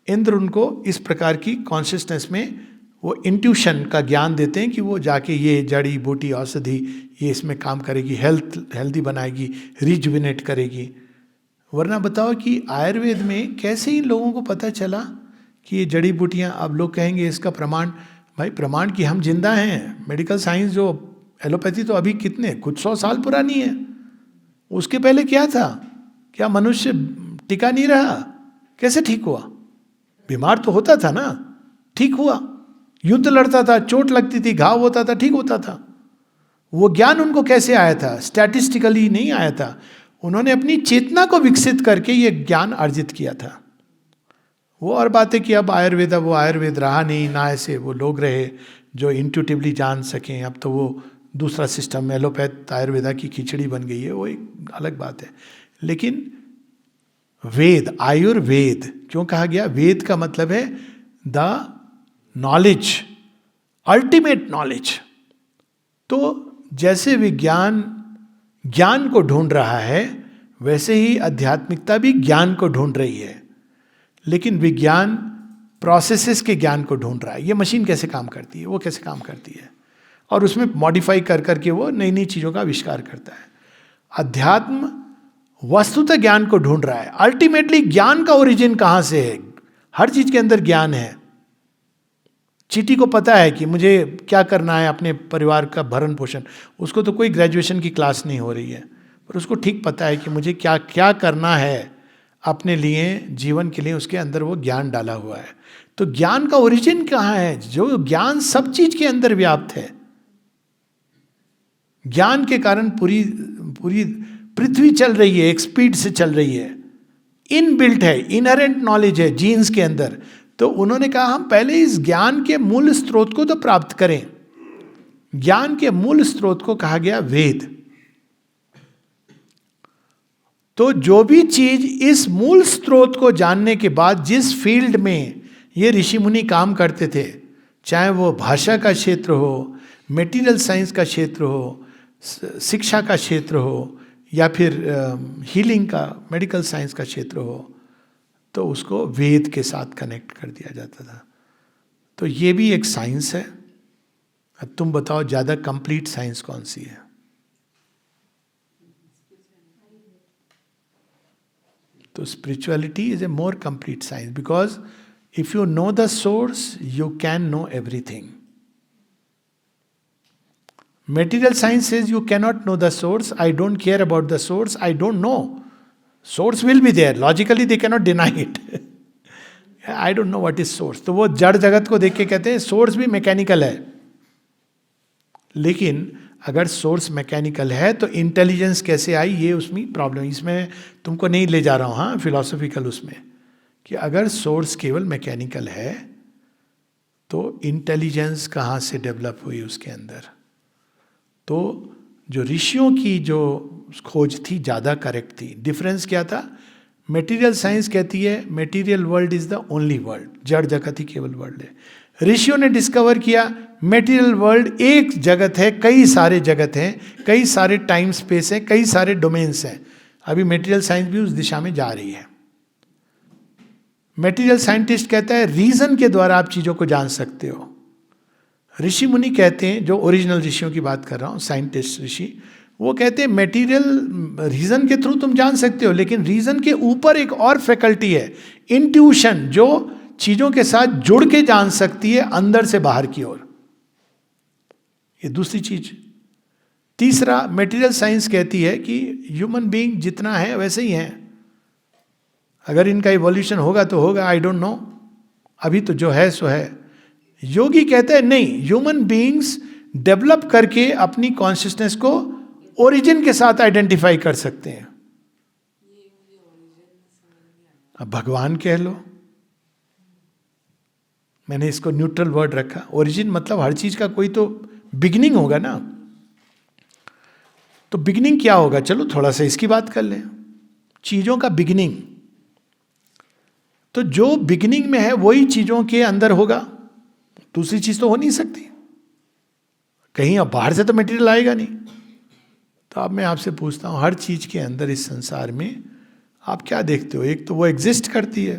S1: इंद्र उनको इस प्रकार की कॉन्शियसनेस में वो इंट्यूशन का ज्ञान देते हैं कि वो जाके ये जड़ी बूटी औषधि ये इसमें काम करेगी, हेल्दी बनाएगी, रिजुविनेट करेगी। वरना बताओ कि आयुर्वेद में कैसे इन लोगों को पता चला कि ये जड़ी बूटियाँ, अब लोग कहेंगे इसका प्रमाण, भाई प्रमाण कि हम जिंदा हैं। मेडिकल साइंस जो एलोपैथी तो अभी कितने कुछ 100 साल पुरानी है। उसके पहले क्या था? क्या मनुष्य टिका नहीं रहा? कैसे ठीक हुआ? बीमार तो होता था ना, ठीक हुआ। युद्ध लड़ता था, चोट लगती थी, घाव होता था, ठीक होता था। वो ज्ञान उनको कैसे आया था? स्टैटिस्टिकली नहीं आया था, उन्होंने अपनी चेतना को विकसित करके ये ज्ञान अर्जित किया था। वो और बातें कि अब आयुर्वेद, वो आयुर्वेद रहा नहीं ना, ऐसे वो लोग रहे जो इंट्यूटिवली जान सकें। अब तो वो दूसरा सिस्टम एलोपैथ आयुर्वेदा की खिचड़ी बन गई है, वो एक अलग बात है। लेकिन वेद, आयुर्वेद क्यों कहा गया? वेद का मतलब है द नॉलेज, अल्टीमेट नॉलेज। तो जैसे विज्ञान ज्ञान को ढूंढ रहा है, वैसे ही आध्यात्मिकता भी ज्ञान को ढूंढ रही है। लेकिन विज्ञान प्रोसेसेस के ज्ञान को ढूंढ रहा है, ये मशीन कैसे काम करती है, वो कैसे काम करती है, और उसमें मॉडिफाई कर करके वो नई नई चीज़ों का आविष्कार करता है। अध्यात्म वस्तुतः ज्ञान को ढूंढ रहा है। अल्टीमेटली ज्ञान का ओरिजिन कहाँ से है? हर चीज के अंदर ज्ञान है। चींटी को पता है कि मुझे क्या करना है अपने परिवार का भरण पोषण, उसको तो कोई ग्रेजुएशन की क्लास नहीं हो रही है, पर उसको ठीक पता है कि मुझे क्या क्या करना है अपने लिए, जीवन के लिए। उसके अंदर वो ज्ञान डाला हुआ है। तो ज्ञान का ओरिजिन कहाँ है? जो ज्ञान सब चीज के अंदर व्याप्त है। ज्ञान के कारण पूरी पूरी पृथ्वी चल रही है, एक स्पीड से चल रही है, इनबिल्ट है, इनहेरेंट नॉलेज है जीन्स के अंदर। तो उन्होंने कहा हम पहले इस ज्ञान के मूल स्रोत को तो प्राप्त करें। ज्ञान के मूल स्रोत को कहा गया वेद। तो जो भी चीज इस मूल स्रोत को जानने के बाद, जिस फील्ड में ये ऋषि मुनि काम करते थे, चाहे वो भाषा का क्षेत्र हो, मेटीरियल साइंस का क्षेत्र हो, शिक्षा का क्षेत्र हो, या फिर हीलिंग का, मेडिकल साइंस का क्षेत्र हो, तो उसको वेद के साथ कनेक्ट कर दिया जाता था। तो ये भी एक साइंस है। अब तुम बताओ ज़्यादा कंप्लीट साइंस कौन सी है? तो spirituality is a more complete science, because if you know the source you can know everything. Material science says you cannot know the source. I don't care about the source. I don't know. Source will be there. Logically they cannot deny it. I don't know what is source. तो वो जड़ जगत को देख के कहते हैं source भी मैकेनिकल है. लेकिन अगर सोर्स मैकेनिकल है तो इंटेलिजेंस कैसे आई, ये उसमें प्रॉब्लम. इसमें तुमको नहीं ले जा रहा हूँ हाँ फिलोसॉफिकल उसमें, कि अगर सोर्स केवल मैकेनिकल है तो इंटेलिजेंस कहाँ से डेवलप हुई उसके अंदर. तो जो ऋषियों की जो खोज थी ज़्यादा करेक्ट थी. डिफरेंस क्या था? मटेरियल साइंस कहती है material world is the only world, जड़ जगत ही केवल वर्ल्ड है. ऋषियों ने डिस्कवर किया मटेरियल वर्ल्ड एक जगत है, कई सारे जगत हैं, कई सारे टाइम स्पेस हैं, कई सारे डोमेन्स हैं. अभी मटेरियल साइंस भी उस दिशा में जा रही है. मटेरियल साइंटिस्ट कहता है रीजन के द्वारा आप चीज़ों को जान सकते हो. ऋषि मुनि कहते हैं, जो ओरिजिनल ऋषियों की बात कर रहा हूँ, साइंटिस्ट ऋषि, वो कहते हैं मटेरियल रीजन के थ्रू तुम जान सकते हो, लेकिन रीजन के ऊपर एक और फैकल्टी है, इंट्यूशन, जो चीजों के साथ जुड़ के जान सकती है अंदर से बाहर की ओर. ये दूसरी चीज. तीसरा, मटेरियल साइंस कहती है कि ह्यूमन बीइंग जितना है वैसे ही है, अगर इनका इवोल्यूशन होगा तो होगा, आई डोंट नो, अभी तो जो है सो है. योगी कहते हैं नहीं, ह्यूमन बीइंग्स डेवलप करके अपनी कॉन्शियसनेस को ओरिजिन के साथ आइडेंटिफाई कर सकते हैं. अब भगवान कह लो, मैंने इसको न्यूट्रल वर्ड रखा. ओरिजिन मतलब हर चीज का कोई तो बिगिनिंग होगा ना. तो बिगिनिंग क्या होगा? चलो थोड़ा सा इसकी बात कर लें. चीजों का बिगिनिंग, तो जो बिगिनिंग में है वही चीजों के अंदर होगा, दूसरी चीज तो हो नहीं सकती. कहीं अब बाहर से तो मटेरियल आएगा नहीं. तो अब मैं आपसे पूछता हूं, हर चीज के अंदर इस संसार में आप क्या देखते हो? एक तो वो एग्जिस्ट करती है.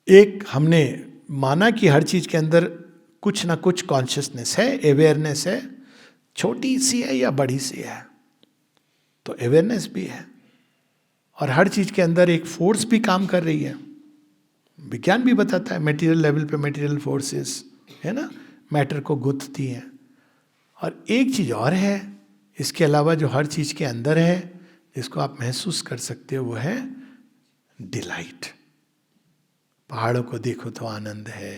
S1: एक हमने माना कि हर चीज के अंदर कुछ ना कुछ कॉन्शियसनेस है, अवेयरनेस है, छोटी सी है या बड़ी सी है, तो अवेयरनेस भी है. और हर चीज के अंदर एक फोर्स भी काम कर रही है. विज्ञान भी बताता है मटेरियल लेवल पे मटेरियल फोर्सेस है ना, मैटर को गुथती हैं. और एक चीज और है इसके अलावा जो हर चीज के अंदर है, जिसको आप महसूस कर सकते हो वो है डिलाइट। पहाड़ों को देखो तो आनंद है,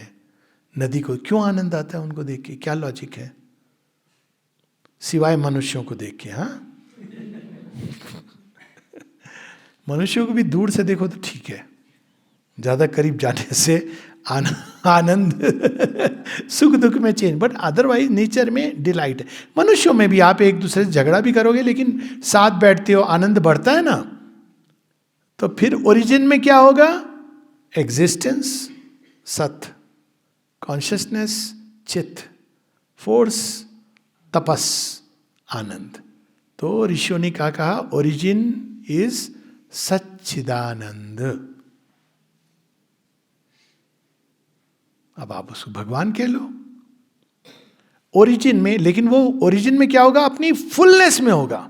S1: नदी को क्यों आनंद आता है उनको देख के, क्या लॉजिक है? सिवाय मनुष्यों को देख के। हाँ, मनुष्यों को भी दूर से देखो तो ठीक है, ज्यादा करीब जाने से आनंद सुख दुख में चेंज, बट अदरवाइज नेचर में डिलाइट है। मनुष्यों में भी आप एक दूसरे से झगड़ा भी करोगे लेकिन साथ बैठते हो, आनंद बढ़ता है ना। तो फिर ओरिजिन में क्या होगा? एग्जिस्टेंस सत, कॉन्शियसनेस चित, फोर्स तपस आनंद। तो ऋषियों ने क्या कहा? ओरिजिन इज सच्चिदानंद। अब आप उसको भगवान कह लो ओरिजिन में, लेकिन वो ओरिजिन में क्या होगा? अपनी फुलनेस में होगा,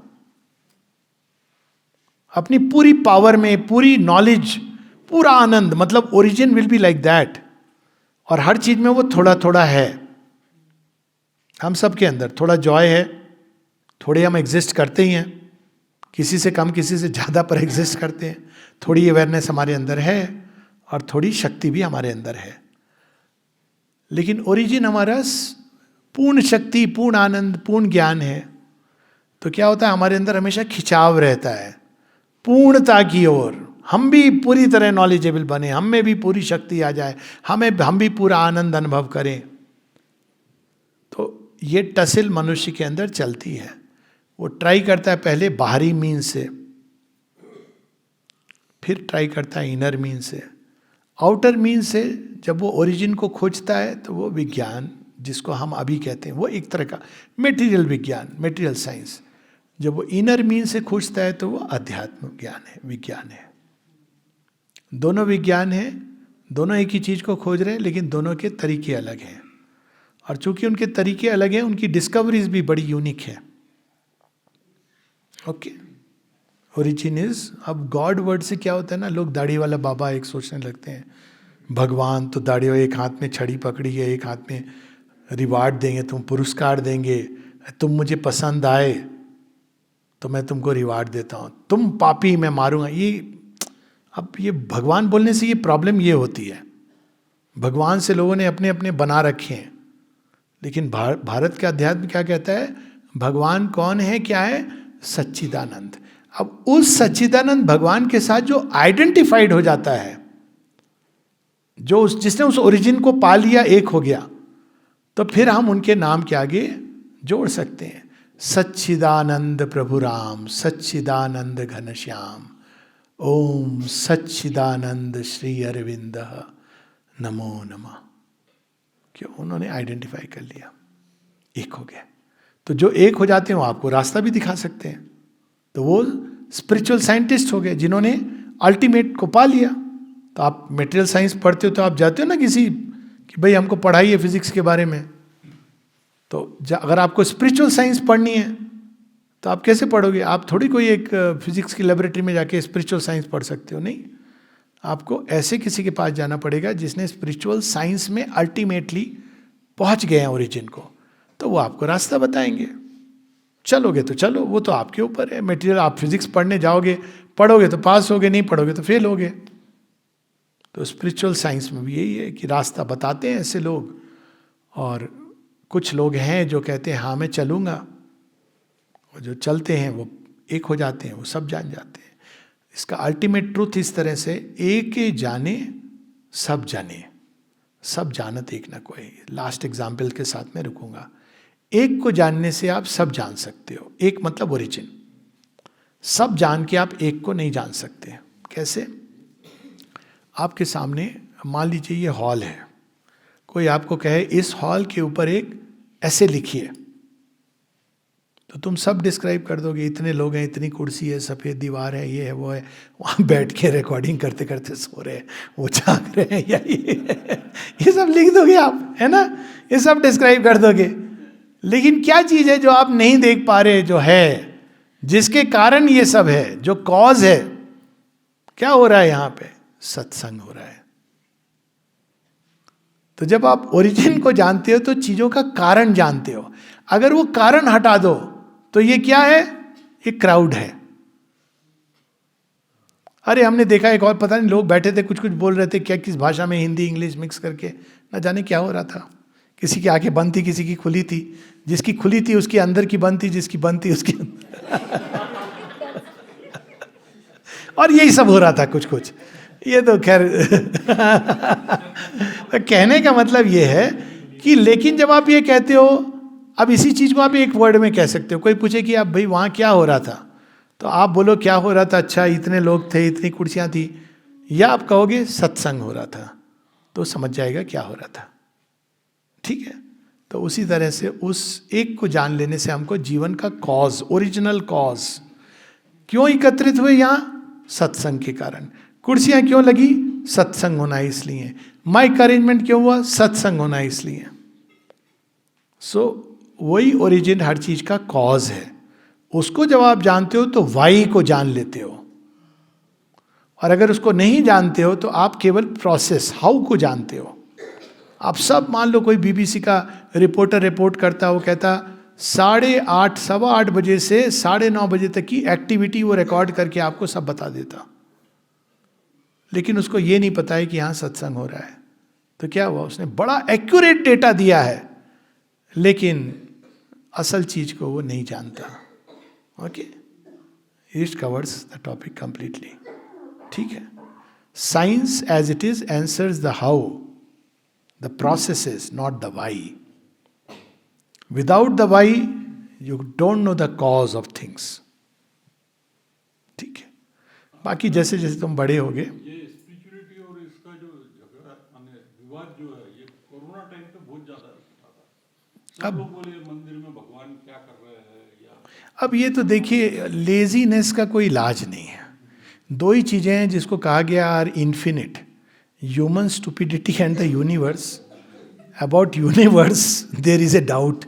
S1: अपनी पूरी पावर में, पूरी नॉलेज, पूरा आनंद। मतलब origin will be like that. और हर चीज में वो थोड़ा थोड़ा है। हम सब के अंदर थोड़ा जॉय है, थोड़े हम एग्जिस्ट करते ही हैं, किसी से कम किसी से ज्यादा पर एग्जिस्ट करते हैं। थोड़ी अवेयरनेस हमारे अंदर है और थोड़ी शक्ति भी हमारे अंदर है। लेकिन ओरिजिन हमारा पूर्ण शक्ति, पूर्ण आनंद, पूर्ण ज्ञान है। तो क्या होता है? हमारे अंदर हमेशा खिंचाव रहता है पूर्णता की ओर। हम भी पूरी तरह नॉलेजेबल बने, हम में भी पूरी शक्ति आ जाए, हम भी पूरा आनंद अनुभव करें। तो ये टसिल मनुष्य के अंदर चलती है। वो ट्राई करता है पहले बाहरी मीन से, फिर ट्राई करता है इनर मीन से, आउटर मीन से। जब वो ओरिजिन को खोजता है तो वो विज्ञान, जिसको हम अभी कहते हैं, वो एक तरह का मेटीरियल विज्ञान, मेटीरियल साइंस। जब वो इनर मीन से खोजता है तो वो अध्यात्म ज्ञान है, विज्ञान है। दोनों विज्ञान है, दोनों एक ही चीज को खोज रहे हैं, लेकिन दोनों के तरीके अलग हैं। और चूंकि उनके तरीके अलग हैं, उनकी डिस्कवरीज भी बड़ी यूनिक है। ओके, ओरिजिन इज, अब गॉड वर्ड से क्या होता है ना, लोग दाढ़ी वाला बाबा एक सोचने लगते हैं, भगवान तो दाढ़ी, एक हाथ में छड़ी पकड़ी है, एक हाथ में रिवार्ड देंगे, तुम पुरस्कार देंगे, तुम मुझे पसंद आए तो मैं तुमको रिवार्ड देता हूँ, तुम पापी मैं मारूंगा। ये अब ये भगवान बोलने से ये प्रॉब्लम ये होती है, भगवान से लोगों ने अपने अपने बना रखे हैं। लेकिन भारत का अध्यात्म क्या कहता है? भगवान कौन है, क्या है? सच्चिदानंद। अब उस सच्चिदानंद भगवान के साथ जो आइडेंटिफाइड हो जाता है, जो जिसने उस ओरिजिन को पा लिया, एक हो गया, तो फिर हम उनके नाम के आगे जोड़ सकते हैं। सच्चिदानंद प्रभु राम, सच्चिदानंद घनश्याम, ओम सच्चिदानंद श्री अरविंद नमो नमः। क्यों? उन्होंने आइडेंटिफाई कर लिया, एक हो गए। तो जो एक हो जाते हैं वो आपको रास्ता भी दिखा सकते हैं। तो वो स्पिरिचुअल साइंटिस्ट हो गए जिन्होंने अल्टीमेट को पा लिया। तो आप मटेरियल साइंस पढ़ते हो तो आप जाते हो ना किसी कि भाई हमको पढ़ाइए फिजिक्स के बारे में। तो अगर आपको स्पिरिचुअल साइंस पढ़नी है तो आप कैसे पढ़ोगे? आप थोड़ी कोई एक फिजिक्स की लेबोरेटरी में जाके स्पिरिचुअल साइंस पढ़ सकते हो, नहीं। आपको ऐसे किसी के पास जाना पड़ेगा जिसने स्पिरिचुअल साइंस में अल्टीमेटली पहुंच गए हैं ओरिजिन को, तो वो आपको रास्ता बताएंगे। चलोगे तो चलो, वो तो आपके ऊपर है। मटेरियल आप फिजिक्स पढ़ने जाओगे, पढ़ोगे तो पास होगे, नहीं पढ़ोगे तो फेल होगे। तो स्पिरिचुअल साइंस में भी यही है कि रास्ता बताते हैं ऐसे लोग। और कुछ लोग हैं जो कहते हैं हाँ मैं चलूँगा, और जो चलते हैं वो एक हो जाते हैं, वो सब जान जाते हैं। इसका अल्टीमेट ट्रूथ इस तरह से, एक जाने सब जाने, सब जानत एक न कोई। लास्ट एग्जाम्पल के साथ में रुकूंगा। एक को जानने से आप सब जान सकते हो। एक मतलब ओरिजिन। सब जान के आप एक को नहीं जान सकते। कैसे? आपके सामने मान लीजिए ये हॉल है, कोई आपको कहे इस हॉल के ऊपर एक ऐसे लिखिए, तो तुम सब डिस्क्राइब कर दोगे। इतने लोग हैं, इतनी कुर्सी है, सफ़ेद दीवार है, ये है वो है। वहाँ बैठ के रिकॉर्डिंग करते करते सो रहे हैं, वो जाग रहे हैं, या ये सब लिख दोगे आप, है ना? ये सब डिस्क्राइब कर दोगे। लेकिन क्या चीज़ है जो आप नहीं देख पा रहे, जो है, जिसके कारण ये सब है, जो कॉज है? क्या हो रहा है यहाँ पे? सत्संग हो रहा है। तो जब आप ओरिजिन को जानते हो तो चीज़ों का कारण जानते हो। अगर वो कारण हटा दो तो ये क्या है? ये क्राउड है। अरे हमने देखा एक और, पता नहीं लोग बैठे थे कुछ कुछ बोल रहे थे, क्या किस भाषा में, हिंदी इंग्लिश मिक्स करके, ना जाने क्या हो रहा था। किसी की आंखें बंद थी, किसी की खुली थी, जिसकी खुली थी उसकी अंदर की बंद थी, जिसकी बंद थी उसकी और यही सब हो रहा था कुछ कुछ। ये तो खैर तो कहने का मतलब ये है कि लेकिन जब आप ये कहते हो, अब इसी चीज को आप एक वर्ड में कह सकते हो। कोई पूछे कि आप भाई वहां क्या हो रहा था, तो आप बोलो क्या हो रहा था, अच्छा इतने लोग थे, इतनी कुर्सियां थी, या आप कहोगे सत्संग हो रहा था, तो समझ जाएगा क्या हो रहा था। ठीक है, तो उसी तरह से उस एक को जान लेने से हमको जीवन का कॉज, ओरिजिनल कॉज, क्यों एकत्रित हुए यहां, सत्संग के कारण। कुर्सियां क्यों लगी, सत्संग होना है इसलिए। माइक का अरेंजमेंट क्यों हुआ, सत्संग होना है इसलिए। सो वही ओरिजिन हर चीज का कॉज है। उसको जब आप जानते हो तो वाई को जान लेते हो, और अगर उसको नहीं जानते हो तो आप केवल प्रोसेस, हाउ को जानते हो। आप सब मान लो कोई बीबीसी का रिपोर्टर रिपोर्ट करता, वो कहता 8:30 8:15 बजे से 9:30 बजे तक की एक्टिविटी वो रिकॉर्ड करके आपको सब बता देता, लेकिन उसको ये नहीं पता है कि यहाँ सत्संग हो रहा है। तो क्या हुआ, उसने बड़ा एक्यूरेट डेटा दिया है, लेकिन असल चीज को वो नहीं जानता। Okay, it covers the topic completely. ठीक है, science as it is answers the how, the processes not the why. Without the why you don't know the cause of things. ठीक है, बाकी जैसे जैसे तुम बड़े होगे।
S2: ये स्पिरिचुअलिटी और इसका जो झगड़ा माने विवाद जो है, ये कोरोना टाइम पे बहुत ज्यादा था। सब लोग बोले मंदिर में भगवान क्या कर रहे हैं, या
S1: अब ये तो देखिए, लेजीनेस का कोई इलाज नहीं है। दो ही चीजें हैं जिसको कहा गया are infinite, human stupidity and the universe. About universe there is a doubt.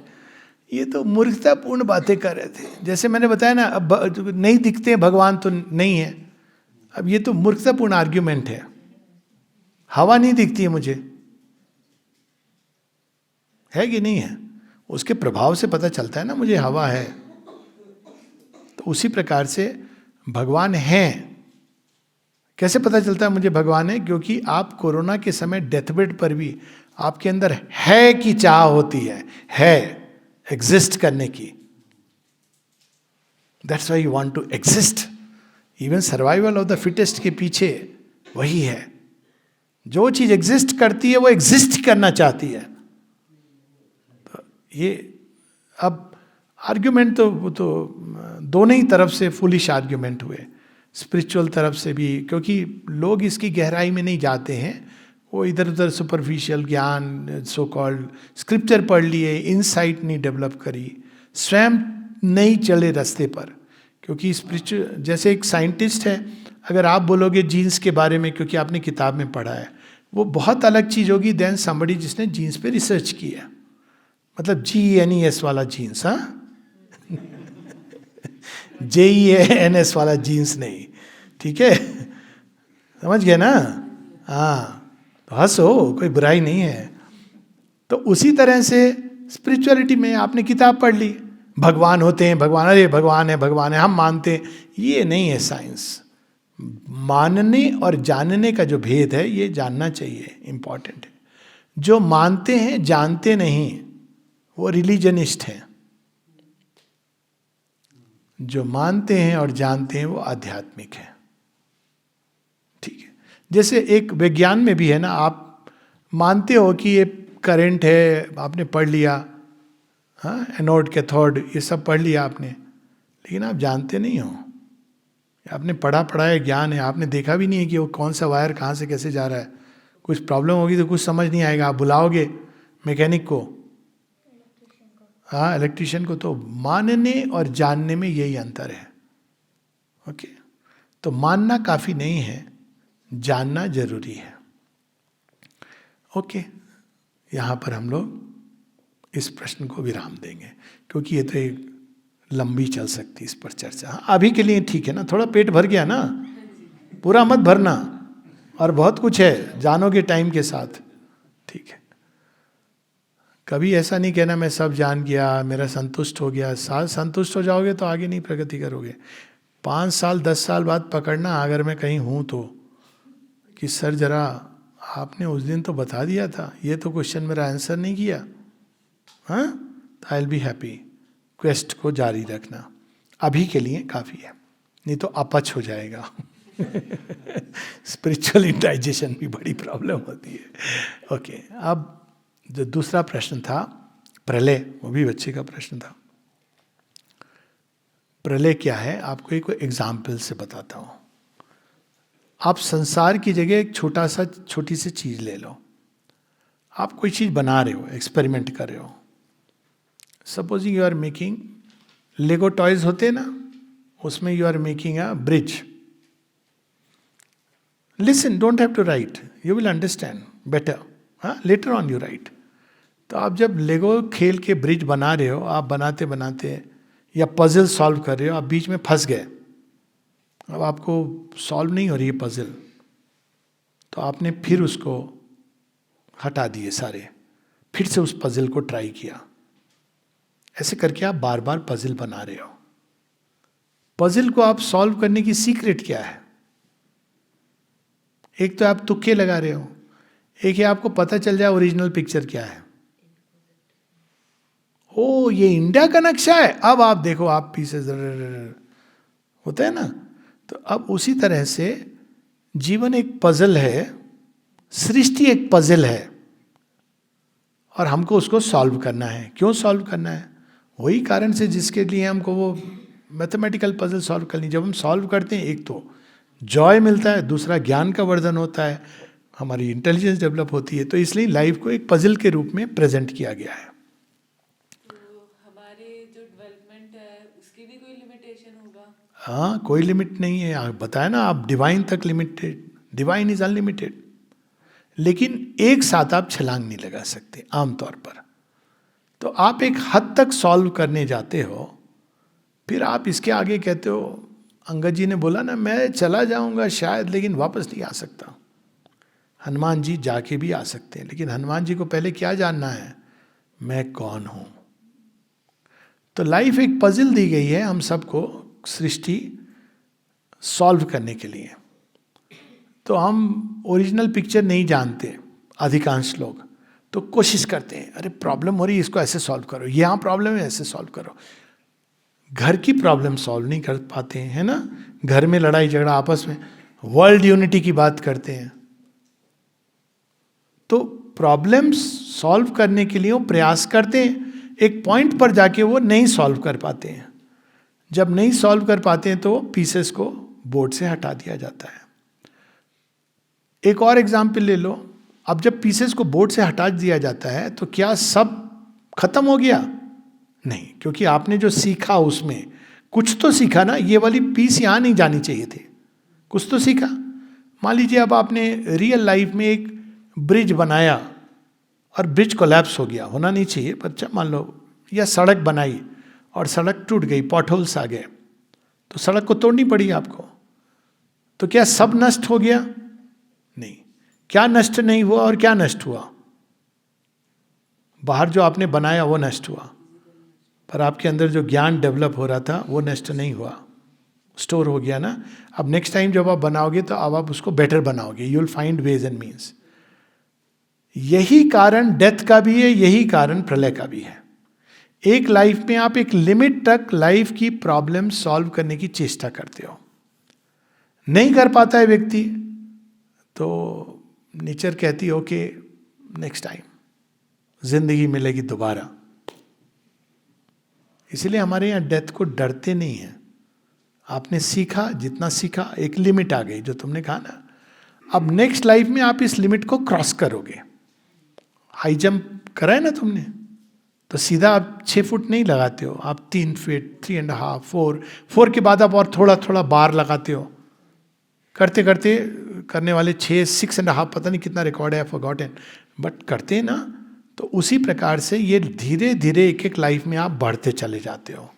S1: ये तो मूर्खतापूर्ण बातें कर रहे थे। जैसे मैंने बताया ना, अब नहीं दिखते हैं भगवान तो नहीं है। अब ये तो मूर्खतापूर्ण आर्ग्यूमेंट है। हवा नहीं दिखती है मुझे, है कि नहीं है, उसके प्रभाव से पता चलता है ना मुझे हवा है। तो उसी प्रकार से भगवान है। कैसे पता चलता है मुझे भगवान है, क्योंकि आप कोरोना के समय डेथ बेड पर भी आपके अंदर है की चाह होती है एग्जिस्ट करने की। That's why you want to exist. Even survival of the fittest के पीछे वही है। जो चीज एग्जिस्ट करती है वो एग्जिस्ट करना चाहती है। तो ये अब आर्ग्यूमेंट तो वो तो दोनों ही तरफ से फुलिश आर्ग्यूमेंट हुए, स्पिरिचुअल तरफ से भी, क्योंकि लोग इसकी गहराई में नहीं जाते हैं। वो इधर उधर सुपरफिशियल ज्ञान, सो कॉल्ड स्क्रिप्चर पढ़ लिए, इनसाइट नहीं डेवलप करी, स्वयं नहीं चले रास्ते पर। क्योंकि स्पिरिचुअल, जैसे एक साइंटिस्ट है, अगर आप बोलोगे जीन्स के बारे में क्योंकि आपने किताब में पढ़ा है, वो बहुत अलग चीज होगी देन समबडी जिसने जीन्स पे रिसर्च की है। मतलब GENES वाला जीन्स, हाँ JENS वाला जीन्स नहीं, ठीक है, समझ गए ना। हाँ, तो हंसो, कोई बुराई नहीं है। तो उसी तरह से स्पिरिचुअलिटी में आपने किताब पढ़ ली, भगवान होते हैं, भगवान, अरे भगवान है हम मानते हैं, ये नहीं है साइंस। मानने और जानने का जो भेद है ये जानना चाहिए, इंपॉर्टेंट है। जो मानते हैं जानते नहीं, वो रिलीजनिस्ट हैं। जो मानते हैं और जानते हैं वो आध्यात्मिक है। ठीक है, जैसे एक विज्ञान में भी है ना, आप मानते हो कि ये करंट है, आपने पढ़ लिया, हाँ, एनोड कैथोड ये सब पढ़ लिया आपने, लेकिन आप जानते नहीं हो। आपने पढ़ा है, ज्ञान है, आपने देखा भी नहीं है कि वो कौन सा वायर कहाँ से कैसे जा रहा है। कुछ प्रॉब्लम होगी तो कुछ समझ नहीं आएगा, आप बुलाओगे मैकेनिक को, हाँ इलेक्ट्रिशियन को। तो मानने और जानने में यही अंतर है। ओके, तो मानना काफी नहीं है, जानना जरूरी है। ओके, यहाँ पर हम लोग इस प्रश्न को विराम देंगे, क्योंकि ये तो एक लंबी चल सकती है इस पर चर्चा। हाँ, अभी के लिए ठीक है ना, थोड़ा पेट भर गया ना, पूरा मत भरना, और बहुत कुछ है, जानोगे टाइम के साथ। ठीक है, कभी ऐसा नहीं कहना मैं सब जान गया, मेरा संतुष्ट हो गया। संतुष्ट हो जाओगे तो आगे नहीं प्रगति करोगे। 5 साल 10 साल बाद पकड़ना अगर मैं कहीं हूं तो, कि सर जरा आपने उस दिन तो बता दिया था, ये तो क्वेश्चन मेरा आंसर नहीं किया, हाँ, तो I will be happy. Quest को जारी रखना अभी के लिए काफी है, नहीं तो अपच हो जाएगा। स्पिरिचुअल इंडाइजेशन भी बड़ी प्रॉब्लम होती है। ओके, अब जो दूसरा प्रश्न था प्रलय, वो भी बच्चे का प्रश्न था। प्रलय क्या है, आपको एक एग्जाम्पल से बताता हूं। आप संसार की जगह एक छोटी सी चीज ले लो। आप कोई चीज बना रहे हो, एक्सपेरिमेंट कर रहे हो। Supposing you are making Lego toys होते हैं ना, उसमें you are making a bridge. Listen, don't have to write, you will understand better, हाँ, लेटर ऑन यू राइट। तो आप जब लेगो खेल के ब्रिज बना रहे हो, आप बनाते बनाते या पजल सॉल्व कर रहे हो, आप बीच में फंस गए, अब आपको सॉल्व नहीं हो रही है पजल, तो आपने फिर उसको हटा दिए सारे, फिर से उस पजल को ट्राई किया। ऐसे करके आप बार बार पजल बना रहे हो। पजल को आप सॉल्व करने की सीक्रेट क्या है? एक तो आप तुक्के लगा रहे हो, एक है आपको पता चल जाए ओरिजिनल पिक्चर क्या है। ओ, ये इंडिया का नक्शा है, अब आप देखो, आप पीसेस होता है ना। तो अब उसी तरह से जीवन एक पजल है, सृष्टि एक पजल है, और हमको उसको सॉल्व करना है। क्यों सॉल्व करना है? वही कारण से जिसके लिए हमको वो मैथमेटिकल पजल सॉल्व करनी। जब हम सॉल्व करते हैं, एक तो जॉय मिलता है, दूसरा ज्ञान का वर्धन होता है, हमारी इंटेलिजेंस डेवलप होती है। तो इसलिए लाइफ को एक पजल के रूप में प्रेजेंट किया गया है।
S3: तो हमारे जो डेवलपमेंट है उसकी भी कोई लिमिटेशन होगा?
S1: हाँ, कोई लिमिट नहीं है। आप बताया ना, आप डिवाइन तक लिमिटेड, डिवाइन इज अनलिमिटेड। लेकिन एक साथ आप छलांग नहीं लगा सकते आमतौर पर। तो आप एक हद तक सॉल्व करने जाते हो, फिर आप इसके आगे कहते हो, अंगद जी ने बोला ना, मैं चला जाऊंगा शायद लेकिन वापस नहीं आ सकता। हनुमान जी जाके भी आ सकते हैं, लेकिन हनुमान जी को पहले क्या जानना है, मैं कौन हूं। तो लाइफ एक पजल दी गई है हम सबको, सृष्टि सॉल्व करने के लिए। तो हम ओरिजिनल पिक्चर नहीं जानते अधिकांश लोग, तो कोशिश करते हैं, अरे प्रॉब्लम हो रही है, इसको ऐसे सॉल्व करो, यहाँ प्रॉब्लम है, ऐसे सॉल्व करो। घर की प्रॉब्लम सॉल्व नहीं कर पाते हैं, है ना। घर में लड़ाई झगड़ा आपस में, वर्ल्ड यूनिटी की बात करते हैं। तो प्रॉब्लम्स सॉल्व करने के लिए वो प्रयास करते हैं, एक पॉइंट पर जाके वो नहीं सॉल्व कर पाते हैं। जब नहीं सॉल्व कर पाते हैं तो पीसेस को बोर्ड से हटा दिया जाता है। एक और एग्जाम्पल ले लो, अब जब पीसेस को बोर्ड से हटा दिया जाता है तो क्या सब खत्म हो गया? नहीं, क्योंकि आपने जो सीखा उसमें कुछ तो सीखा ना, ये वाली पीस यहां नहीं जानी चाहिए थी, कुछ तो सीखा। मान लीजिए अब आपने रियल लाइफ में एक ब्रिज बनाया और ब्रिज कोलैप्स हो गया, होना नहीं चाहिए पर मान लो, या सड़क बनाई और सड़क टूट गई, पॉटहोल्स आ गए, तो सड़क को तोड़नी पड़ी आपको। तो क्या सब नष्ट हो गया? नहीं। क्या नष्ट नहीं हुआ और क्या नष्ट हुआ? बाहर जो आपने बनाया वो नष्ट हुआ, पर आपके अंदर जो ज्ञान डेवलप हो रहा था वो नष्ट नहीं हुआ, स्टोर हो गया ना। अब नेक्स्ट टाइम जब आप बनाओगे तो अब आप उसको बेटर बनाओगे, you will find ways and means. यही कारण डेथ का भी है, यही कारण प्रलय का भी है। एक लाइफ में आप एक लिमिट तक लाइफ की प्रॉब्लम सॉल्व करने की चेष्टा करते हो, नहीं कर पाता है व्यक्ति, तो नेचर कहती हो कि नेक्स्ट टाइम जिंदगी मिलेगी दोबारा। इसलिए हमारे यहाँ डेथ को डरते नहीं हैं। आपने सीखा, जितना सीखा, एक लिमिट आ गई जो तुमने कहा ना, अब नेक्स्ट लाइफ में आप इस लिमिट को क्रॉस करोगे। हाई जंप करा है ना तुमने, तो सीधा आप 6 फुट नहीं लगाते हो, आप 3 फीट, 3.5, 4 के बाद आप और थोड़ा थोड़ा बार लगाते हो, करते करते करने वाले 6.5 पता नहीं कितना रिकॉर्ड है, फॉरगॉटन, बट करते हैं ना। तो उसी प्रकार से ये धीरे धीरे एक एक लाइफ में आप बढ़ते चले जाते हो।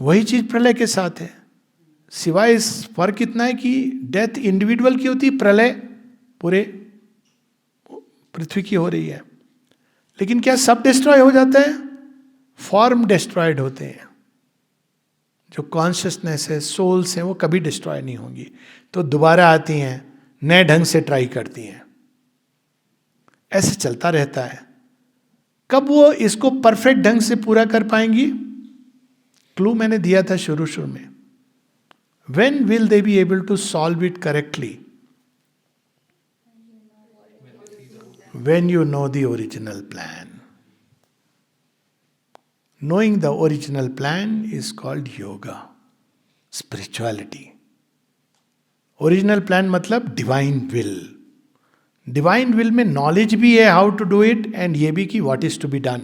S1: वही चीज प्रलय के साथ है, सिवाय इस फर्क इतना है कि डेथ इंडिविजुअल की होती है, प्रलय पूरे पृथ्वी की हो रही है। लेकिन क्या सब डिस्ट्रॉय हो जाता है? फॉर्म डिस्ट्रॉयड होते हैं, जो कॉन्शियसनेस है, सोल्स हैं, वो कभी डिस्ट्रॉय नहीं होंगी। तो दोबारा आती हैं, नए ढंग से ट्राई करती हैं, ऐसे चलता रहता है। कब वो इसको परफेक्ट ढंग से पूरा कर पाएंगी? क्लू मैंने दिया था शुरू में। When will they be able to solve it correctly? When you know the original plan. Knowing the original plan is called yoga, spirituality. Original plan मतलब divine will. डिवाइन विल में नॉलेज भी है how to do it, and ये भी कि what is to be done.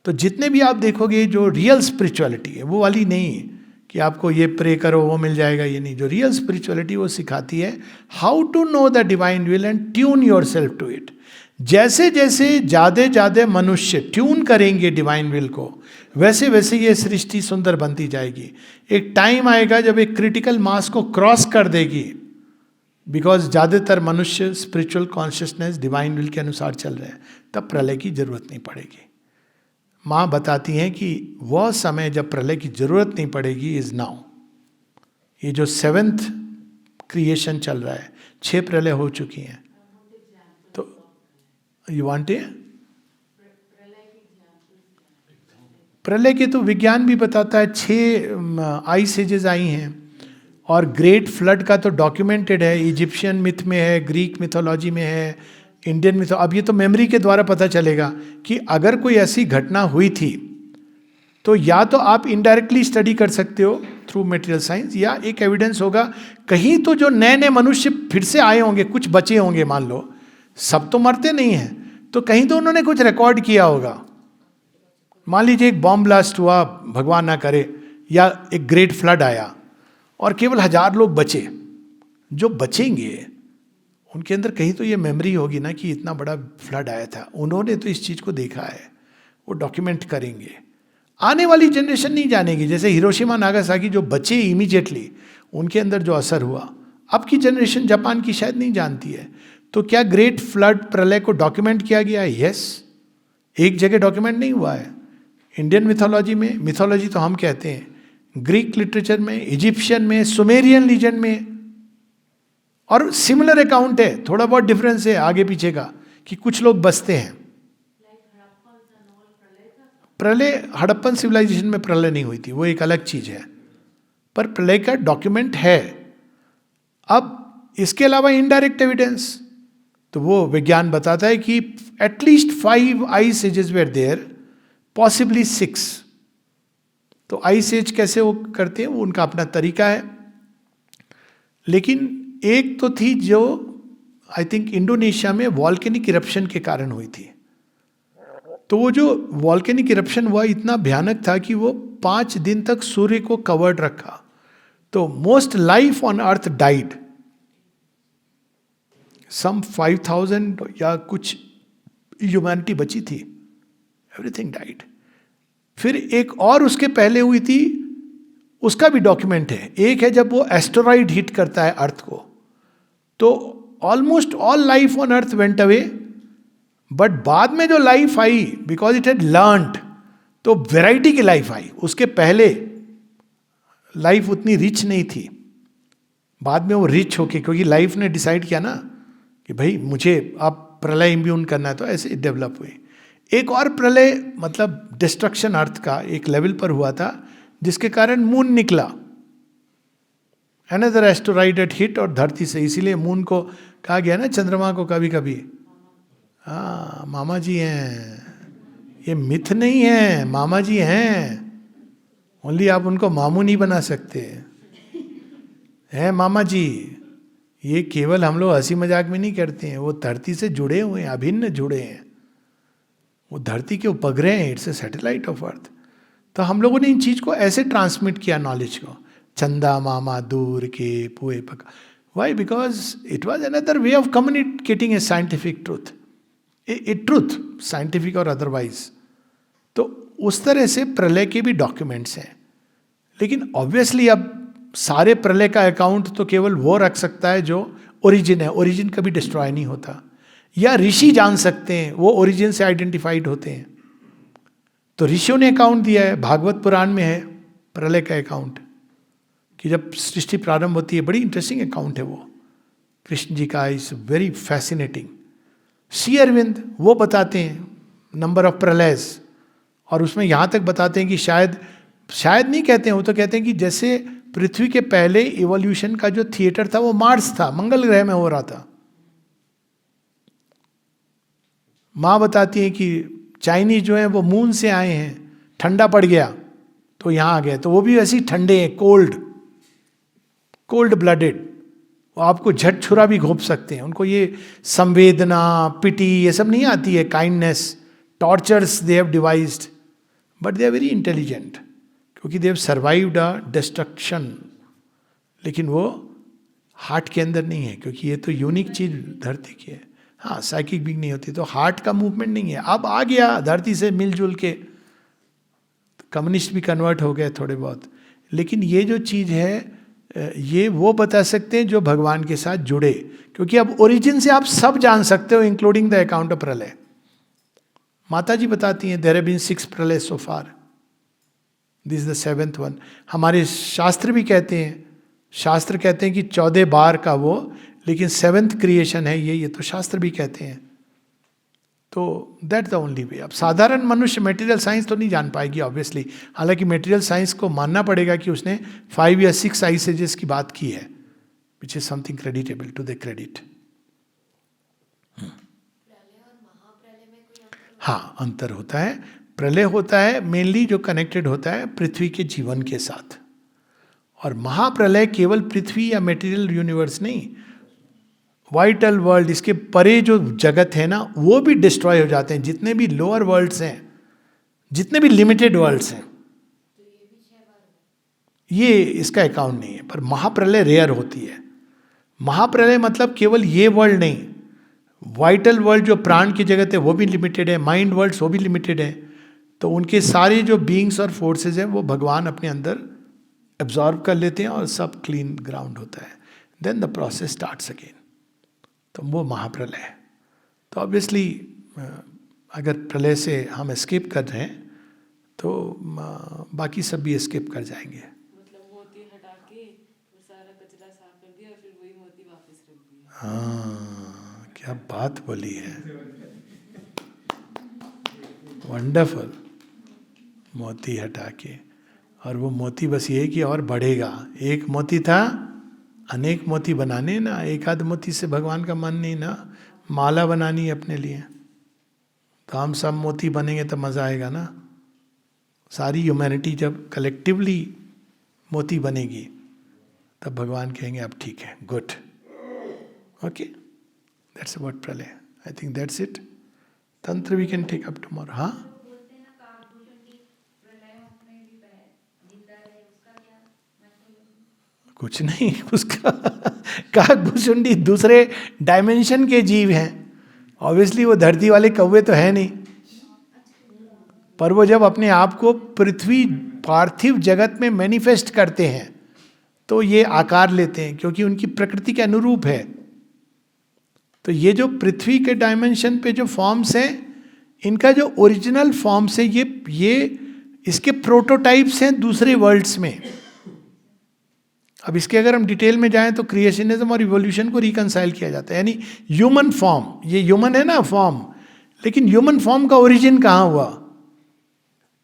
S1: तो जितने भी आप देखोगे जो रियल स्पिरिचुअलिटी है, वो वाली नहीं कि आपको ये प्रे करो वो मिल जाएगा, ये नहीं। जो रियल स्पिरिचुअलिटी वो सिखाती है how to know the divine will and tune yourself to it. जैसे जैसे ज़्यादा मनुष्य ट्यून करेंगे डिवाइन विल को, वैसे वैसे ये सृष्टि सुंदर बनती जाएगी। एक टाइम आएगा जब एक क्रिटिकल मास को क्रॉस कर देगी, बिकॉज ज़्यादातर मनुष्य स्पिरिचुअल कॉन्शियसनेस डिवाइन विल के अनुसार चल रहे हैं, तब प्रलय की जरूरत नहीं पड़ेगी। माँ बताती हैं कि वह समय जब प्रलय की जरूरत नहीं पड़ेगी इज नाउ। ये जो 7th क्रिएशन चल रहा है, 6 प्रलय हो चुकी हैं। तो यू वांट ए प्रलय के तो विज्ञान भी बताता है 6 आइस एजेस आई हैं, और ग्रेट फ्लड का तो डॉक्यूमेंटेड है, इजिप्शियन मिथ में है, ग्रीक मिथोलॉजी में है, इंडियन मिथो। अब ये तो मेमोरी के द्वारा पता चलेगा कि अगर कोई ऐसी घटना हुई थी, तो या तो आप इनडायरेक्टली स्टडी कर सकते हो थ्रू मटेरियल साइंस, या एक एविडेंस होगा कहीं तो जो नए नए मनुष्य फिर से आए होंगे, कुछ बचे होंगे, मान लो सब तो मरते नहीं हैं, तो कहीं तो उन्होंने कुछ रिकॉर्ड किया होगा। मान लीजिए एक बॉम्ब ब्लास्ट हुआ, भगवान ना करे, या एक ग्रेट फ्लड आया और केवल 1000 लोग बचे। जो बचेंगे उनके अंदर कहीं तो ये मेमोरी होगी ना कि इतना बड़ा फ्लड आया था, उन्होंने तो इस चीज़ को देखा है, वो डॉक्यूमेंट करेंगे। आने वाली जनरेशन नहीं जानेगी। जैसे हिरोशिमा नागासाकी जो बचे इमीडिएटली, उनके अंदर जो असर हुआ, अब की जनरेशन जापान की शायद नहीं जानती है। तो क्या ग्रेट फ्लड प्रलय को डॉक्यूमेंट किया गया है? यस। एक जगह डॉक्यूमेंट नहीं हुआ है। इंडियन मिथोलॉजी में, मिथोलॉजी तो हम कहते हैं, ग्रीक लिटरेचर में, इजिप्शियन में, सुमेरियन लीजेंड में, और सिमिलर अकाउंट है, थोड़ा बहुत डिफरेंस है आगे पीछे का, कि कुछ लोग बसते हैं। प्रलय, हड़प्पन सिविलाइजेशन में प्रलय नहीं हुई थी, वो एक अलग चीज है, पर प्रलय का डॉक्यूमेंट है। अब इसके अलावा इनडायरेक्ट एविडेंस, तो वो विज्ञान बताता है कि at least 5 ice ages were there, possibly 6। तो आइस एज कैसे वो करते हैं, वो उनका अपना तरीका है। लेकिन एक तो थी जो आई थिंक इंडोनेशिया में वॉल्केनिक इरप्शन के कारण हुई थी। तो वो जो वॉल्केनिक इरप्शन हुआ इतना भयानक था कि वो 5 दिन तक सूर्य को कवर्ड रखा। तो most life on earth died, some 5000 या कुछ ह्यूमैनिटी बची थी, एवरीथिंग डाइड। फिर एक और उसके पहले हुई थी, उसका भी डॉक्यूमेंट है। एक है जब वो एस्टेरॉइड हिट करता है अर्थ को, तो almost all life on earth went away, but बाद में जो life I, because it had learned, तो वैरायटी की लाइफ आई। उसके पहले लाइफ उतनी रिच नहीं थी, बाद में वो रिच होके, क्योंकि लाइफ ने डिसाइड किया ना कि भाई मुझे अब प्रलय इम्यून करना है, तो ऐसे डेवलप हुई। एक और प्रलय मतलब डिस्ट्रक्शन अर्थ का एक लेवल पर हुआ था, जिसके कारण मून निकला, अनदर एस्टेरॉइड एट हिट, और धरती से, इसीलिए मून को कहा गया ना चंद्रमा को कभी कभी, हाँ मामा जी हैं, ये मिथ नहीं है, मामा जी हैं। ओनली आप उनको मामू नहीं बना सकते हैं, मामा जी। ये केवल हम लोग हंसी मजाक में नहीं करते हैं, वो धरती से जुड़े हुए हैं, अभिन्न जुड़े हैं, वो धरती के उपग्रह हैं, it's a satellite of earth. तो हम लोगों ने इन चीज को ऐसे ट्रांसमिट किया नॉलेज को, चंदा मामा दूर के पुए पका। Why? Because it was another way of communicating a scientific truth, a truth, scientific और अदरवाइज। तो उस तरह से प्रलय के भी डॉक्यूमेंट्स हैं। लेकिन ऑब्वियसली अब सारे प्रलय का अकाउंट तो केवल वो रख सकता है जो ओरिजिन है। ओरिजिन कभी डिस्ट्रॉय नहीं होता, या ऋषि जान सकते हैं, वो ओरिजिन से आइडेंटिफाइड होते हैं। तो ऋषियों ने अकाउंट दिया है, भागवत पुराण में है प्रलय का अकाउंट, कि जब सृष्टि प्रारंभ होती है, बड़ी इंटरेस्टिंग अकाउंट है वो कृष्ण जी का, is very fascinating. Shri Aurobindo वो बताते हैं नंबर ऑफ प्रलयस, और उसमें यहाँ तक बताते हैं कि शायद नहीं कहते हैं, वो तो कहते हैं कि जैसे पृथ्वी के पहले इवोल्यूशन का जो थिएटर था वो मार्स था, मंगल ग्रह में हो रहा था। माँ बताती है कि चाइनीज जो है वो मून से आए हैं, ठंडा पड़ गया तो यहाँ आ गए, तो वो भी वैसे ही ठंडे हैं, कोल्ड ब्लडेड, वो आपको झट छुरा भी घोंप सकते हैं। उनको ये संवेदना, पिटी, ये सब नहीं आती है, kindness, tortures they have devised, but they are very intelligent, क्योंकि they have survived a destruction. लेकिन वो हार्ट के अंदर नहीं है, क्योंकि ये तो यूनिक चीज धरती की है। हाँ, साइकिक भी नहीं होती तो हार्ट का मूवमेंट नहीं है। अब आ गया धरती से मिलजुल के, कम्युनिस्ट भी कन्वर्ट हो गए थोड़े बहुत, लेकिन ये जो चीज है ये वो बता सकते हैं जो भगवान के साथ जुड़े, क्योंकि अब ओरिजिन से आप सब जान सकते हो, इंक्लूडिंग द अकाउंट ऑफ प्रलय। माता जी बताती हैं देयर हैव बीन 6 प्रलय so far, this is the 7th one. हमारे शास्त्र भी कहते हैं, शास्त्र कहते हैं कि 14 बार का वो, लेकिन 7th क्रिएशन है ये तो शास्त्र भी कहते हैं। तो दैट द ओनली वे। अब साधारण मनुष्य मटेरियल साइंस तो नहीं जान पाएगी ऑब्वियसली, हालांकि मटेरियल साइंस को मानना पड़ेगा कि उसने 5 या 6 आइस एजेस की बात की है, which is something creditable to the credit. हाँ, अंतर होता है। प्रलय होता है मेनली जो कनेक्टेड होता है पृथ्वी के जीवन के साथ, और महाप्रलय केवल पृथ्वी या मटेरियल यूनिवर्स नहीं, वाइटल वर्ल्ड, इसके परे जो जगत है ना, वो भी डिस्ट्रॉय हो जाते हैं। जितने भी लोअर वर्ल्ड्स हैं, जितने भी लिमिटेड वर्ल्ड्स हैं, ये इसका अकाउंट नहीं है। पर महाप्रलय रेयर होती है। महाप्रलय मतलब केवल ये वर्ल्ड नहीं, वाइटल वर्ल्ड जो प्राण की जगत है वो भी लिमिटेड है, माइंड वर्ल्ड्स वो भी लिमिटेड है। तो उनके सारे जो बीइंग्स और फोर्सेस हैं वो भगवान अपने अंदर एब्जॉर्ब कर लेते हैं और सब क्लीन ग्राउंड होता है। Then the process starts again. तो वो महाप्रलय है। तो ऑब्वियसली अगर प्रलय से हम एस्केप कर रहे हैं तो बाकी सब भी एस्केप कर जाएंगे।
S3: मतलब मोती हटा के वो सारा कचरा साफ कर दिया और फिर वही मोती वापस रख दिया।
S1: हाँ, क्या बात बोली है, वंडरफुल। मोती हटा के, और वो मोती बस ये कि और बढ़ेगा। एक मोती था, अनेक मोती बनाने ना, एक आध मोती से भगवान का मन नहीं ना, माला बनानी है अपने लिए। तो हम सब मोती बनेंगे तो मजा आएगा ना। सारी ह्यूमैनिटी जब कलेक्टिवली मोती बनेगी तब भगवान कहेंगे अब ठीक है, गुड, ओके, दैट्स अबाउट प्रलय। I think that's it. तंत्र we can take up tomorrow. हाँ, कुछ नहीं उसका काकभूषुंडी दूसरे डायमेंशन के जीव हैं। ऑब्वियसली वो धरती वाले कौवे तो है नहीं, पर वो जब अपने आप को पृथ्वी पार्थिव जगत में मैनिफेस्ट करते हैं तो ये आकार लेते हैं, क्योंकि उनकी प्रकृति के अनुरूप है। तो ये जो पृथ्वी के डायमेंशन पे जो फॉर्म्स हैं, इनका जो ओरिजिनल फॉर्म्स है, ये इसके प्रोटोटाइप्स हैं दूसरे वर्ल्ड्स में। अब इसके अगर हम डिटेल में जाएं तो क्रिएशनिज्म और इवोल्यूशन को रिकंसाइल किया जाता है। यानी ह्यूमन फॉर्म, ये ह्यूमन है ना फॉर्म, लेकिन ह्यूमन फॉर्म का ओरिजिन कहाँ हुआ?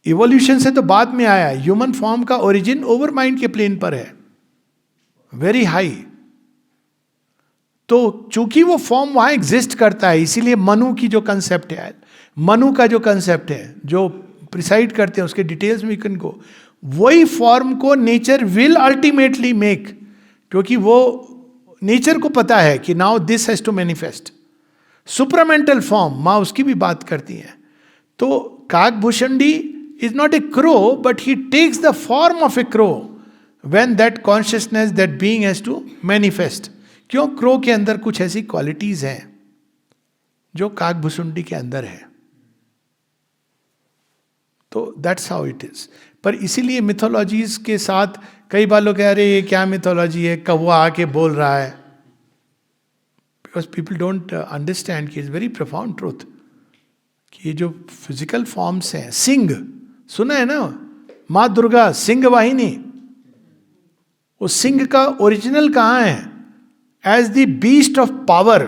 S1: इवोल्यूशन से तो बाद में आया। ह्यूमन फॉर्म का ओरिजिन ओवर माइंड के प्लेन पर है, वेरी हाई। तो चूंकि वो फॉर्म वहां एग्जिस्ट करता है, इसीलिए मनु की जो कंसेप्ट है, मनु का जो कंसेप्ट है, जो प्रिसाइड करते हैं, उसके डिटेल्स में कैन गो। वही फॉर्म को नेचर विल अल्टीमेटली मेक, क्योंकि वो नेचर को पता है कि now this has to manifest. Supramental form, माँ उसकी भी बात करती है। तो Kakbhushundi is not a crow, but he takes the form of a crow when that consciousness, that being has to manifest. क्यों? क्रो के अंदर कुछ ऐसी क्वालिटीज हैं जो काकभूषुंडी के अंदर है। तो दैट्स हाउ इट इज। पर इसीलिए मिथोलॉजीज के साथ कई बार लोग कह रहे हैं ये क्या मिथोलॉजी है, कौवा आके बोल रहा है, बिकॉज पीपल डोंट अंडरस्टैंड कि इट्स वेरी प्रोफाउंड ट्रूथ कि ये जो फिजिकल फॉर्म्स हैं, सिंह सुना है ना, माँ दुर्गा सिंह वाहिनी, उस सिंह का ओरिजिनल कहाँ है? As the beast of power,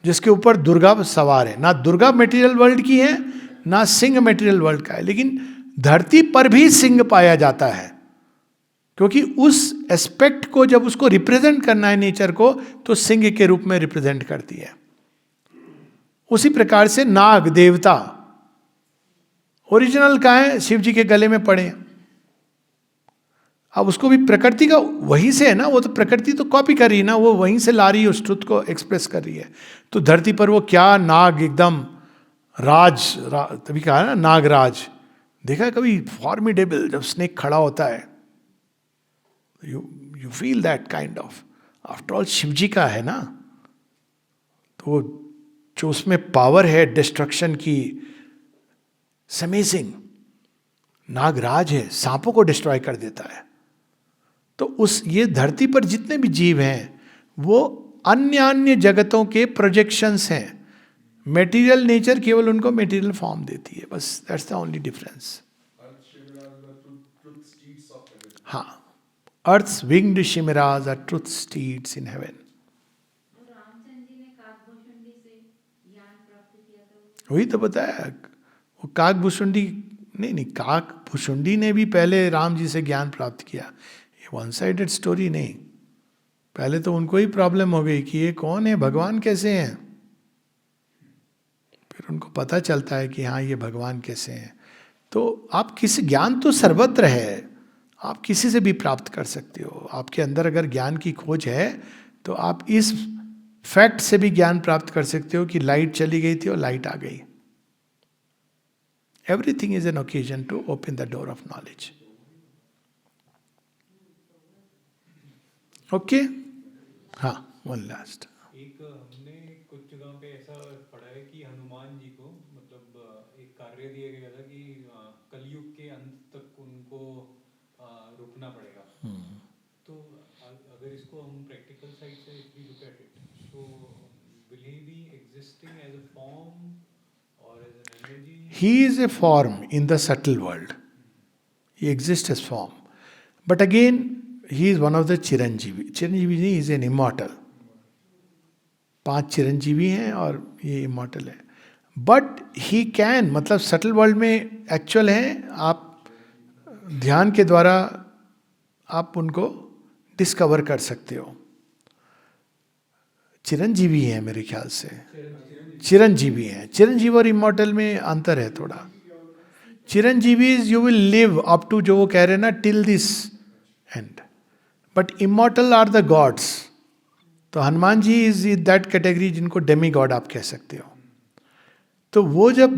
S1: जिसके ऊपर दुर्गा सवार है। ना दुर्गा मटेरियल वर्ल्ड की है, ना सिंह मटेरियल वर्ल्ड का है, लेकिन धरती पर भी सिंह पाया जाता है, क्योंकि उस एस्पेक्ट को जब उसको रिप्रेजेंट करना है नेचर को, तो सिंह के रूप में रिप्रेजेंट करती है। उसी प्रकार से नाग देवता ओरिजिनल कहाँ है? शिव जी के गले में पड़े हैं। अब उसको भी प्रकृति का वहीं से है ना, वो तो प्रकृति तो कॉपी कर रही है ना, वो वहीं से ला रही है, उस ट्रुथ को एक्सप्रेस कर रही है। तो धरती पर वो क्या नाग एकदम तभी कहा ना नागराज। देखा है कभी फॉर्मिडेबल जब स्नेक खड़ा होता है, you feel that kind of, after all Shiv ji का है ना, तो जो उसमें पावर है डिस्ट्रक्शन की, अमेजिंग। नागराज है, सांपों को डिस्ट्रॉय कर देता है। तो उस ये धरती पर जितने भी जीव हैं वो अन्य अन्य जगतों के प्रोजेक्शंस हैं। मेटीरियल नेचर केवल उनको मेटीरियल फॉर्म देती है, बस दैट्स द ओनली डिफरेंस। हाँ, earth's winged chimeras are truth steeds in heaven. वही तो बताया, वो काक भुसुंडी नहीं, काक भुसुंडी ने भी पहले राम जी से ज्ञान प्राप्त किया। ये वन साइडेड स्टोरी नहीं। पहले तो उनको ही प्रॉब्लम हो गई कि ये कौन है, भगवान कैसे हैं। फिर उनको पता चलता है कि हाँ ये भगवान कैसे हैं। तो आप किसी, ज्ञान तो सर्वत्र है, आप किसी से भी प्राप्त कर सकते हो। आपके अंदर अगर ज्ञान की खोज है तो आप इस फैक्ट से भी ज्ञान प्राप्त कर सकते हो कि लाइट चली गई थी और लाइट आ गई। Everything is an occasion to open the door of knowledge. Okay, हाँ, वन लास्ट।
S4: एक हमने कुछ जगह पे ऐसा पढ़ा है कि हनुमान जी को मतलब एक कार्य दिया गया था कि कलयुग के अंत तक उनको रुकना पड़ेगा। तो अगर इसको हम प्रैक्टिकल साइड से if we look at it, so will he be existing as a form और as an energy?
S1: He is a form in the subtle world. He exists as form. But again, he is one of the Chiranjeevi. Chiranjeevi is an immortal. 5 Chiranjeevi हैं और ये immortal है। But he can, मतलब subtle world में actual है, आप ध्यान के द्वारा आप उनको डिस्कवर कर सकते हो। चिरंजीवी हैं मेरे ख्याल से, चिरंजीवी हैं। चिरंजीवी और इमॉर्टल में अंतर है थोड़ा। चिरंजीवी you will live up to, जो वो कह रहे हैं ना, till this end. But immortal are the gods. तो Hanuman ji is that category जिनको डेमी गॉड आप कह सकते हो। तो वो जब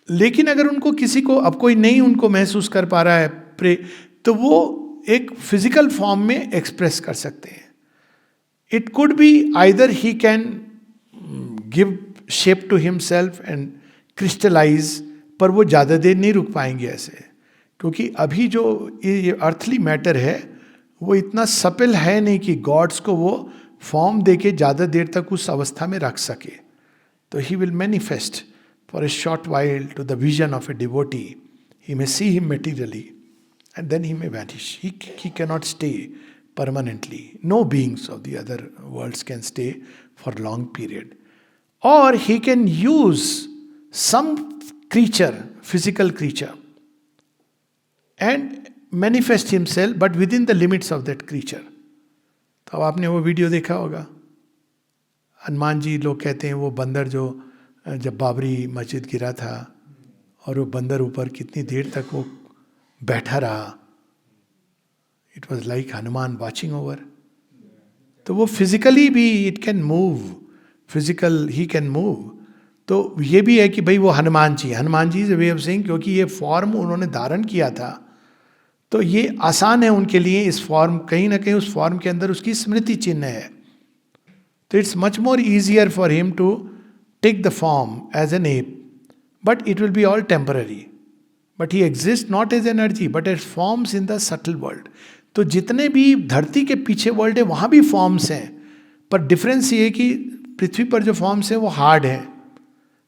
S1: लेकिन अगर उनको किसी को, अब कोई नहीं उनको महसूस कर पा रहा है तो वो एक फिजिकल फॉर्म में एक्सप्रेस कर सकते हैं। It could be either he can give shape to himself and crystallize, पर वो ज़्यादा देर नहीं रुक पाएंगे ऐसे, क्योंकि अभी जो ये अर्थली मैटर है वो इतना सपिल है नहीं कि गॉड्स को वो फॉर्म देके ज़्यादा देर तक उस अवस्था में रख सके। तो he will manifest for a short while to the vision of a devotee. He may see him materially and then he may vanish. He cannot stay permanently. No beings of the other worlds can stay for long period. Or he can use some creature, physical creature, and manifest himself, but within the limits of that creature. तो अब आपने वो video देखा होगा, हनुमान जी लोग कहते हैं वो बंदर जो जब बाबरी मस्जिद गिरा था और वो बंदर ऊपर कितनी देर तक वो बैठा रहा, it was like Hanuman watching over. तो वो फिजिकली भी it can move, physical he can move. तो ये भी है कि भाई वो Hanuman ji is way of saying, क्योंकि ये फॉर्म उन्होंने धारण किया था तो ये आसान है उनके लिए। इस फॉर्म, कहीं ना कहीं उस फॉर्म के अंदर उसकी स्मृति चिन्ह है। तो it's much more easier for him to take the form as an ape, but it will be all temporary. But he exist not as energy but as forms in the subtle world. तो जितने भी धरती के पीछे world है वहाँ भी forms हैं, पर डिफरेंस ये है कि पृथ्वी पर जो फॉर्म्स हैं वो हार्ड हैं।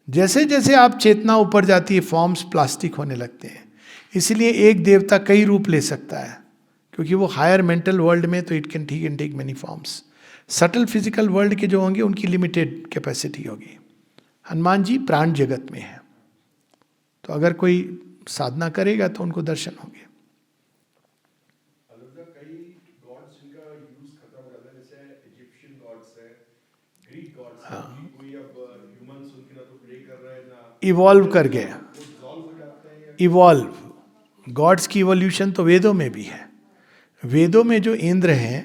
S1: जैसे जैसे आप चेतना ऊपर जाती है फॉर्म्स प्लास्टिक होने लगते हैं। इसीलिए एक देवता कई रूप ले सकता है, क्योंकि वो हायर मेंटल वर्ल्ड में तो it can take many forms. Subtle physical world के जो होंगे उनकी लिमिटेड कैपेसिटी होगी. हनुमान जी प्राण जगत में है, तो अगर कोई साधना करेगा तो उनको दर्शन होंगे.
S5: कई गॉड्स जिनका यूज खत्म हो जाता है, जैसे इजिप्शियन गॉड्स है, ग्रीक गॉड्स है, कोई अब ह्यूमंस उनके ना तो प्रे कर रहा है ना
S1: इवॉल्व कर गए.
S5: वो डिसॉल्व हो जाते हैं या
S1: इवॉल्व, गॉड्स की इवोल्यूशन तो वेदों में भी है. वेदों में जो इंद्र हैं,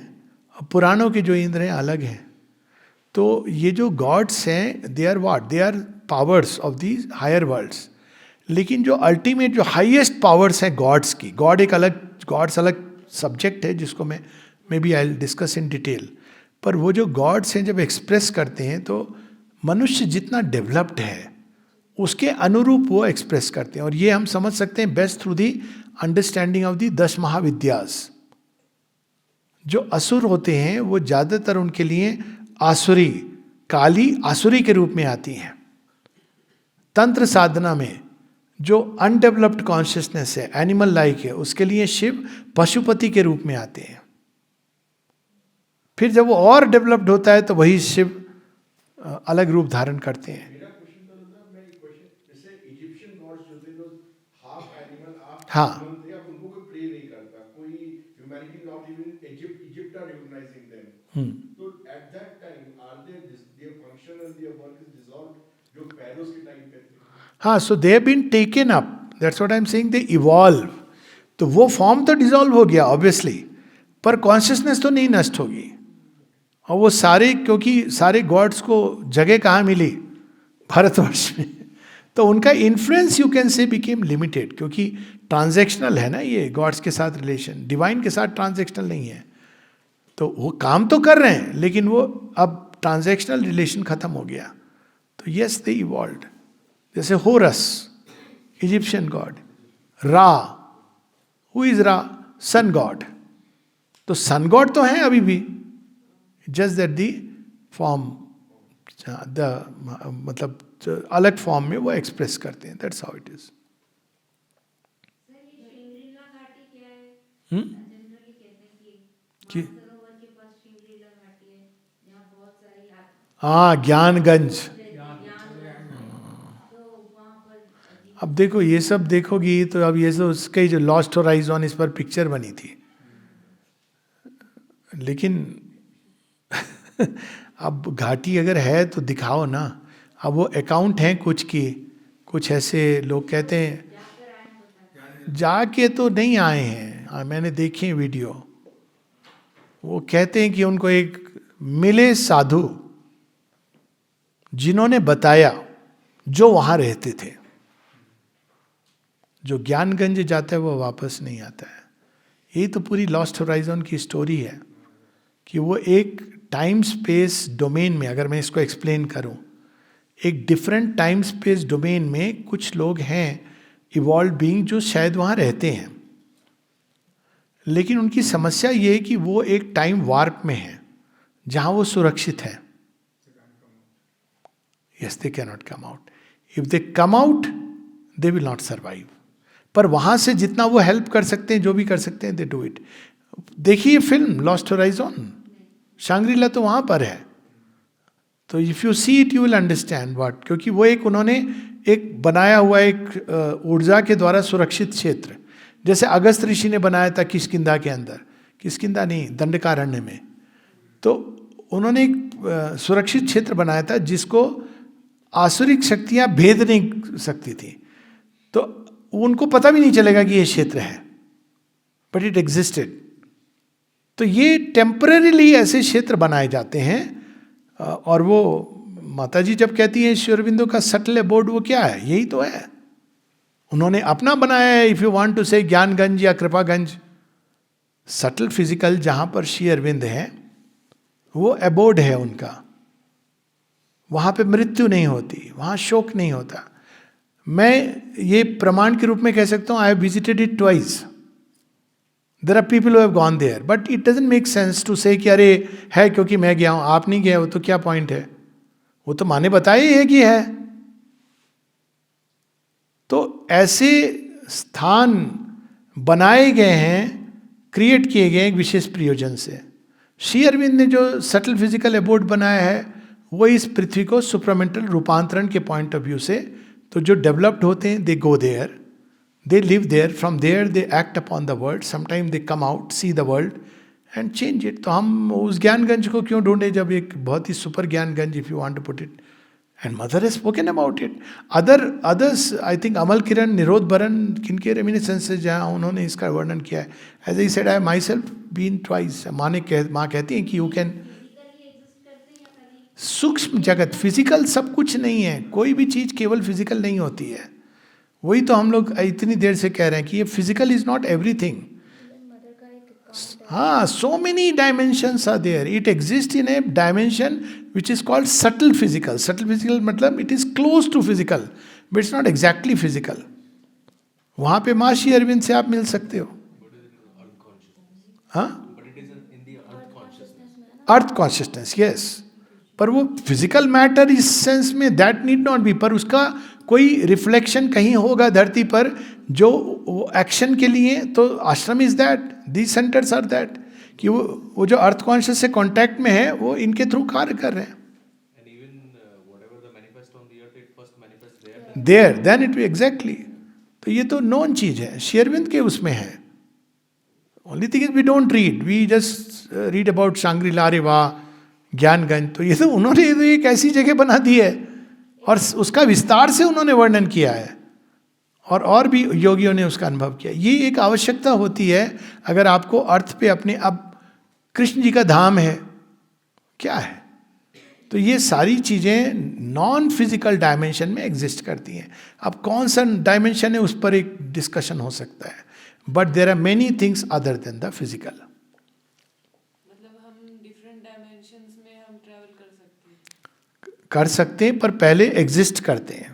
S1: पुराणों के जो इंद्र हैं अलग हैं. तो ये जो गॉड्स हैं, they are what, they are powers of the higher worlds. लेकिन जो अल्टीमेट, जो हाईएस्ट पावर्स हैं गॉड्स की, गॉड एक अलग, गॉड्स अलग सब्जेक्ट है जिसको मैं maybe I discuss in detail. पर वो जो गॉड्स हैं जब एक्सप्रेस करते हैं तो मनुष्य जितना डेवलप्ड है उसके अनुरूप वो एक्सप्रेस करते हैं. और ये हम समझ सकते हैं best through the understanding of the 10 महाविद्यास. जो असुर होते हैं वो ज्यादातर उनके लिए आसुरी, काली आसुरी के रूप में आती हैं. तंत्र साधना में जो अनडेवलप्ड कॉन्शियसनेस है, एनिमल लाइक है, उसके लिए शिव पशुपति के रूप में आते हैं. फिर जब वो और डेवलप्ड होता है तो वही शिव अलग रूप धारण करते हैं.
S5: मेरा क्वेश्चन तो था, मैं एक क्वेश्चन, जैसे इजिप्शियन गॉड्स जो थे, जो हाफ एनिमल हाफ
S1: हाँ.
S5: ह्यूमन थे, अब उनको कोई प्रे नहीं करता, कोई humanity not even Egypt are recognizing them. तो at that time are their function and their work is dissolved, जो pharaohs के टाइम पे थे.
S1: हाँ, so they have been taken up, that's what I am saying, they evolve. तो वो form तो dissolve हो गया ऑब्वियसली, पर कॉन्शियसनेस तो नहीं नष्ट होगी. और वो सारे, क्योंकि सारे गॉड्स को जगह कहाँ मिली, भारतवर्ष में, तो उनका influence you can say became limited, क्योंकि ट्रांजैक्शनल है ना ये गॉड्स के साथ रिलेशन, डिवाइन के साथ ट्रांजैक्शनल नहीं है. तो वो काम तो कर रहे हैं लेकिन वो अब ट्रांजैक्शनल रिलेशन खत्म हो गया. तो यस, दे इवॉल्व्ड. जैसे Horus, Egyptian god. Ra, who is Ra? Sun god. तो सन गॉड तो है अभी भी, just that the form, the मतलब अलग फॉर्म में वो एक्सप्रेस करते हैं. That's how it is.
S6: Sir, ये श्रृंगेरी घाटी क्या है?
S1: हम्म?
S6: जनरली कहते हैं कि
S1: कि-
S6: मानसरोवर के पास श्रृंगेरी घाटी है, जहाँ बहुत सारी
S1: हाँ, ज्ञानगंज.
S6: तो वहाँ पर अजीब
S1: अब देखो ये सब देखोगी तो अब ये सब उसके जो लॉस्ट होराइजन, इस पर पिक्चर बनी थी. लेकिन अब घाटी अगर है तो दिखाओ ना. अब वो अकाउंट हैं कुछ की, कुछ ऐसे लोग कहते हैं जाके तो नहीं आए हैं. मैंने देखे हैं वीडियो. वो कहते हैं कि उनको एक मिले साधु जिन्होंने बताया, जो वहां रहते थे. जो ज्ञानगंज जाता है वो वापस नहीं आता है. यही तो पूरी लॉस्ट होराइजन की स्टोरी है, कि वो एक टाइम स्पेस डोमेन में, अगर मैं इसको एक्सप्लेन करूं, एक डिफरेंट टाइम स्पेस डोमेन में कुछ लोग हैं इवॉल्व बीइंग जो शायद वहां रहते हैं. लेकिन उनकी समस्या ये है कि वो एक टाइम वार्प में है जहां वो सुरक्षित है. Yes, they can not come out. If they come out they will not survive. पर वहां से जितना वो हेल्प कर सकते हैं, जो भी कर सकते हैं, दे डू इट. देखिए फिल्म लॉस्ट होराइजन, शांग्रीला तो वहां पर है. तो if you see it you will understand what, क्योंकि वो एक उन्होंने एक बनाया हुआ एक ऊर्जा के द्वारा सुरक्षित क्षेत्र, जैसे अगस्त ऋषि ने बनाया था किष्किंधा के अंदर, किष्किंधा नहीं, दंडकारण्य में. तो उन्होंने एक सुरक्षित क्षेत्र बनाया था जिसको आसुरिक शक्तियां भेद नहीं सकती थी. तो उनको पता भी नहीं चलेगा कि ये क्षेत्र है, बट इट एग्जिस्टेड. तो ये टेम्पररीली ऐसे क्षेत्र बनाए जाते हैं. और वो माता जी जब कहती हैं श्री अरविंदो का सटल अबोर्ड, वो क्या है? यही तो है. उन्होंने अपना बनाया है. इफ यू वांट टू से ज्ञानगंज या कृपागंज, सटल फिजिकल जहां पर श्री अरविंद है, वो अबोर्ड है उनका. वहां पे मृत्यु नहीं होती, वहां शोक नहीं होता. मैं ये प्रमाण के रूप में कह सकता हूं, I have visited it twice. There are people who have gone there, but it doesn't make sense to say कि अरे है क्योंकि मैं गया हूं, आप नहीं गए हो तो क्या पॉइंट है? वो तो माने बताए ही है कि है. तो ऐसे स्थान बनाए गए हैं, क्रिएट किए गए एक विशेष प्रयोजन से। श्री अरविंद ने जो सटल फिजिकल एबोर्ड बनाया है वो इस पृथ्वी को सुप्रामेंटल रूपांतरण के पॉइंट ऑफ व्यू से, तो जो डेवलप्ड होते हैं they go there, they live there, from there they act upon the world, sometime they come out, see the world and change it. तो हम उस ज्ञानगंज को क्यों ढूंढे जब एक बहुत ही super Gyanganj, if you want to put it, and mother has spoken about it. Others I think Amal Kiran, Nirod Baran, किनके रेमिनिसेंसेस जहाँ उन्होंने इसका वर्णन किया है। As I said, I myself been twice. माँ कहती हैं कि यू कैन, सूक्ष्म जगत, फिजिकल सब कुछ नहीं है, कोई भी चीज केवल फिजिकल नहीं होती है। वही तो हम लोग इतनी देर से कह रहे हैं कि ये फिजिकल इज नॉट एवरीथिंग। हाँ, so many dimensions are there, it exist in a dimension which is called subtle physical. Subtle physical मतलब it is close to physical but it's not exactly physical. वहां पे माँ श्री अरविंद से आप मिल सकते हो। हाँ, अर्थ कॉन्शियसनेस, यस, पर वो फिजिकल मैटर इस सेंस में दैट नीड नॉट बी, पर उसका कोई रिफ्लेक्शन कहीं होगा धरती पर जो एक्शन के लिए, तो ashram is that, these centres are that, कि वो जो अर्थ कॉन्शियस से कांटेक्ट में है वो इनके थ्रू कार्य कर रहे हैं। देयर देन इट एग्जैक्टली, तो ये तो नॉन चीज है, शेरविंद के उसमें है। Only thing is we don't read, we just read about Shangri-La, रे वाह, ज्ञानगंज। तो ये तो उन्होंने तो एक ऐसी जगह बना दी है और उसका विस्तार से उन्होंने वर्णन किया है, और भी योगियों ने उसका अनुभव किया। ये एक आवश्यकता होती है अगर आपको अर्थ पे अपने, अब कृष्ण जी का धाम है, क्या है, तो ये सारी चीजें नॉन फिजिकल डायमेंशन में एग्जिस्ट करती हैं। अब कौन सा डायमेंशन है उस पर एक डिस्कशन हो सकता है, but there are many things other than the physical.
S3: मतलब हम डिफरेंट डायमेंशंस में हम ट्रैवल
S1: कर सकते हैं, पर पहले एग्जिस्ट करते हैं।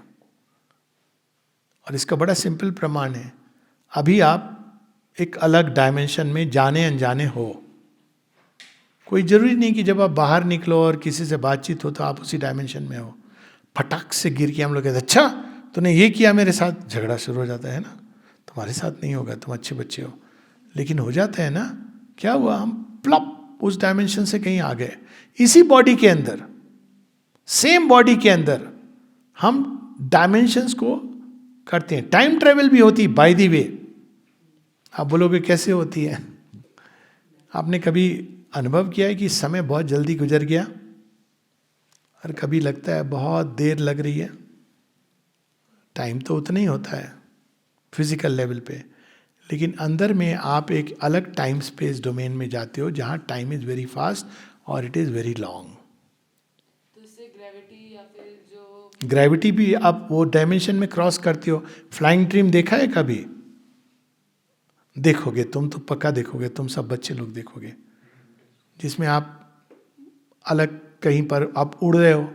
S1: और इसका बड़ा सिंपल प्रमाण है, अभी आप एक अलग डायमेंशन में जाने अनजाने हो। कोई जरूरी नहीं कि जब आप बाहर निकलो और किसी से बातचीत हो तो आप उसी डायमेंशन में हो। फटाक से गिर के हम लोग कहते अच्छा तूने ये किया मेरे साथ, झगड़ा शुरू हो जाता है ना, तुम्हारे साथ नहीं होगा, तुम अच्छे बच्चे हो, लेकिन हो जाता है ना। क्या हुआ, हम प्लप उस डायमेंशन से कहीं आ गए। इसी बॉडी के अंदर, सेम बॉडी के अंदर हम डायमेंशंस को करते हैं। टाइम ट्रेवल भी होती है बाय द वे। आप बोलोगे कैसे होती है? आपने कभी अनुभव किया है कि समय बहुत जल्दी गुजर गया और कभी लगता है बहुत देर लग रही है? टाइम तो उतना ही होता है फिजिकल लेवल पे, लेकिन अंदर में आप एक अलग टाइम स्पेस डोमेन में जाते हो जहाँ टाइम इज वेरी फास्ट और इट इज वेरी लॉन्ग।
S3: तो इससे ग्रेविटी या फिर जो
S1: ग्रेविटी भी आप वो डायमेंशन में क्रॉस करते हो। फ्लाइंग ड्रीम देखा है कभी? देखोगे तुम तो पक्का देखोगे, तुम सब बच्चे लोग देखोगे, जिसमें आप अलग कहीं पर आप उड़ रहे हो,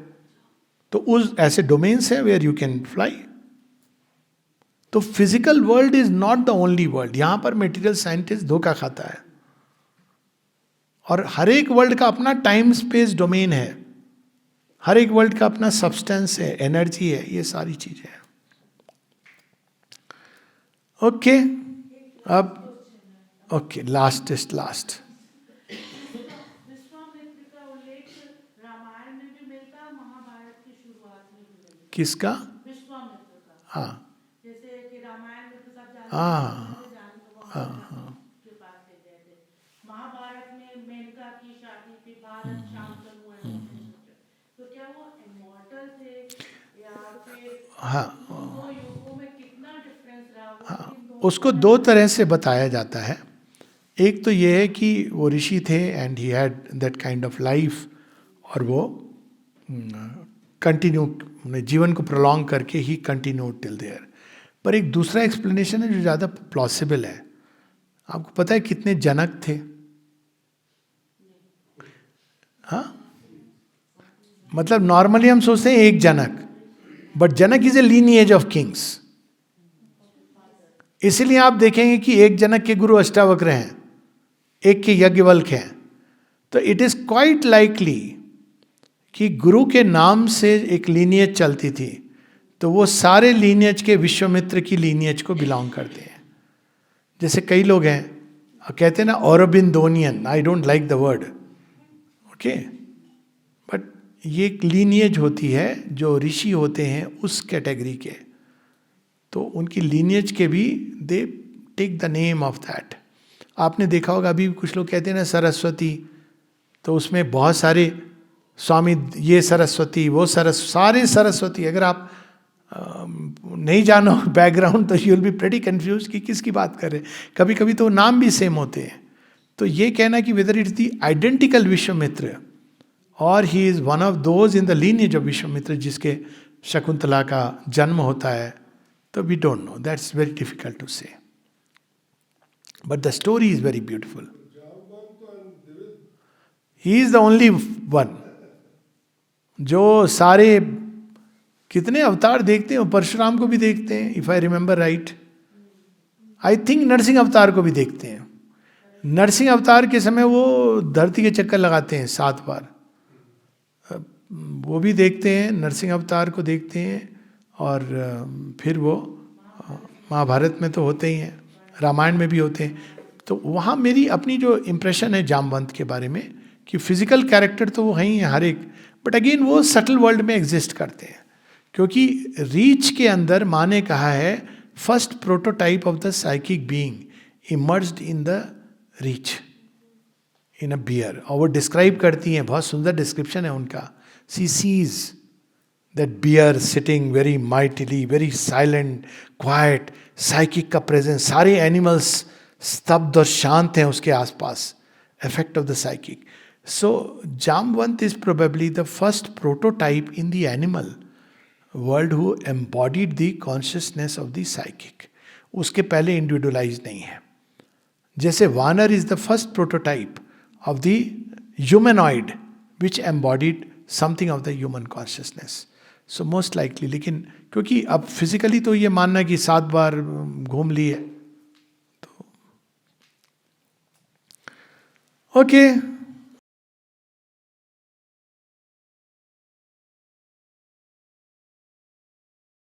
S1: तो उस ऐसे डोमेन्स है वेयर यू कैन फ्लाई। तो physical world is not the only world. यहां पर मेटीरियल साइंटिस्ट धोखा खाता है, और हर एक वर्ल्ड का अपना टाइम स्पेस डोमेन है, हर एक वर्ल्ड का अपना सब्सटेंस है, एनर्जी है, ये सारी चीजें हैं। ओके, अब okay, last is last.
S6: Vishwamitra का उल्लेख रामायण में भी मिलता है, महाभारत की शुरुआत में भी मिलता
S1: किसका?
S6: है। विश्वामित्र का,
S1: हाँ
S6: जैसे कि रामायण में तो सब जानते
S1: हाँ
S6: हैं,
S1: हाँ हाँ।
S6: के पास ले गए थे। महाभारत में मेनका की शादी थी, भारत शांतनु है, तो क्या वो इमॉर्टल थे या फिर
S1: हाँ
S6: दो युगों में कितना डिफरेंस रहा? वो
S1: हाँ,
S6: इन दोनों
S1: उसको दो तरह से बताया जाता है। एक तो ये है कि वो ऋषि थे and he had that kind of life, और वो कंटिन्यू जीवन को प्रोलॉन्ग करके ही कंटिन्यू टिल देयर। पर एक दूसरा एक्सप्लेनेशन है जो ज़्यादा प्लॉसिबल है। आपको पता है कितने जनक थे? हाँ, मतलब नॉर्मली हम सोचते हैं एक Janak, but Janak is a lineage of kings. इसीलिए आप देखेंगे कि एक जनक के गुरु अष्टावक्र हैं, एक के यज्ञवल्क हैं। तो इट इज क्वाइट लाइकली कि गुरु के नाम से एक लीनिएज चलती थी। तो वो सारे लीनियज के विश्वामित्र की लीनियज को बिलोंग करते हैं. जैसे कई लोग हैं कहते हैं ना Aurobindonian, I don't like the word, okay, but ये एक लीनियज होती है जो ऋषि होते हैं उस कैटेगरी के, तो उनकी लीनियज के भी they take the name of that. आपने देखा होगा अभी कुछ लोग कहते हैं ना सरस्वती, तो उसमें बहुत सारे स्वामी, ये सरस्वती वो सारे सरस्वती. अगर आप नहीं जानो बैकग्राउंड तो you will be pretty confuse कि किसकी बात कर रहे हैं. कभी कभी तो नाम भी सेम होते हैं. तो ये कहना कि whether it's the identical Vishwamitra और he is one of those in the lineage of Vishwamitra जिसके शकुंतला का जन्म होता है, तो we don't know, that's very difficult to say, but the story is very beautiful. He is the only one जो सारे कितने अवतार देखते हैं, परशुराम को भी देखते हैं if I remember right. I think Narasimha अवतार को भी देखते हैं. नरसिंह अवतार के समय वो धरती के चक्कर लगाते हैं 7 बार, वो भी देखते हैं, नरसिंह अवतार को देखते हैं. और फिर वो महाभारत में तो होते ही हैं, रामायण में भी होते हैं. तो वहाँ मेरी अपनी जो इम्प्रेशन है जामवंत के बारे में कि फिजिकल कैरेक्टर तो वो हैं ही हर एक, बट अगेन वो सटल वर्ल्ड में एग्जिस्ट करते हैं. क्योंकि रीच के अंदर माँ ने कहा है first prototype of the psychic being emerged in the reach in a bear. और वो डिस्क्राइब करती हैं, बहुत सुंदर डिस्क्रिप्शन है उनका. She sees that bear sitting very mightily, very silent, quiet, psychic का प्रेजेंस, सारे एनिमल्स स्तब्ध और शांत हैं उसके आसपास, effect of the psychic. So Jamvant is probably the first prototype in the animal world who embodied the consciousness of the psychic. उसके पहले individualized नहीं है. जैसे वानर is the first prototype of the humanoid which embodied something of the human consciousness. So most likely, लेकिन क्योंकि अब physically तो ये मानना कि 7 बार घूम लिए, तो ओके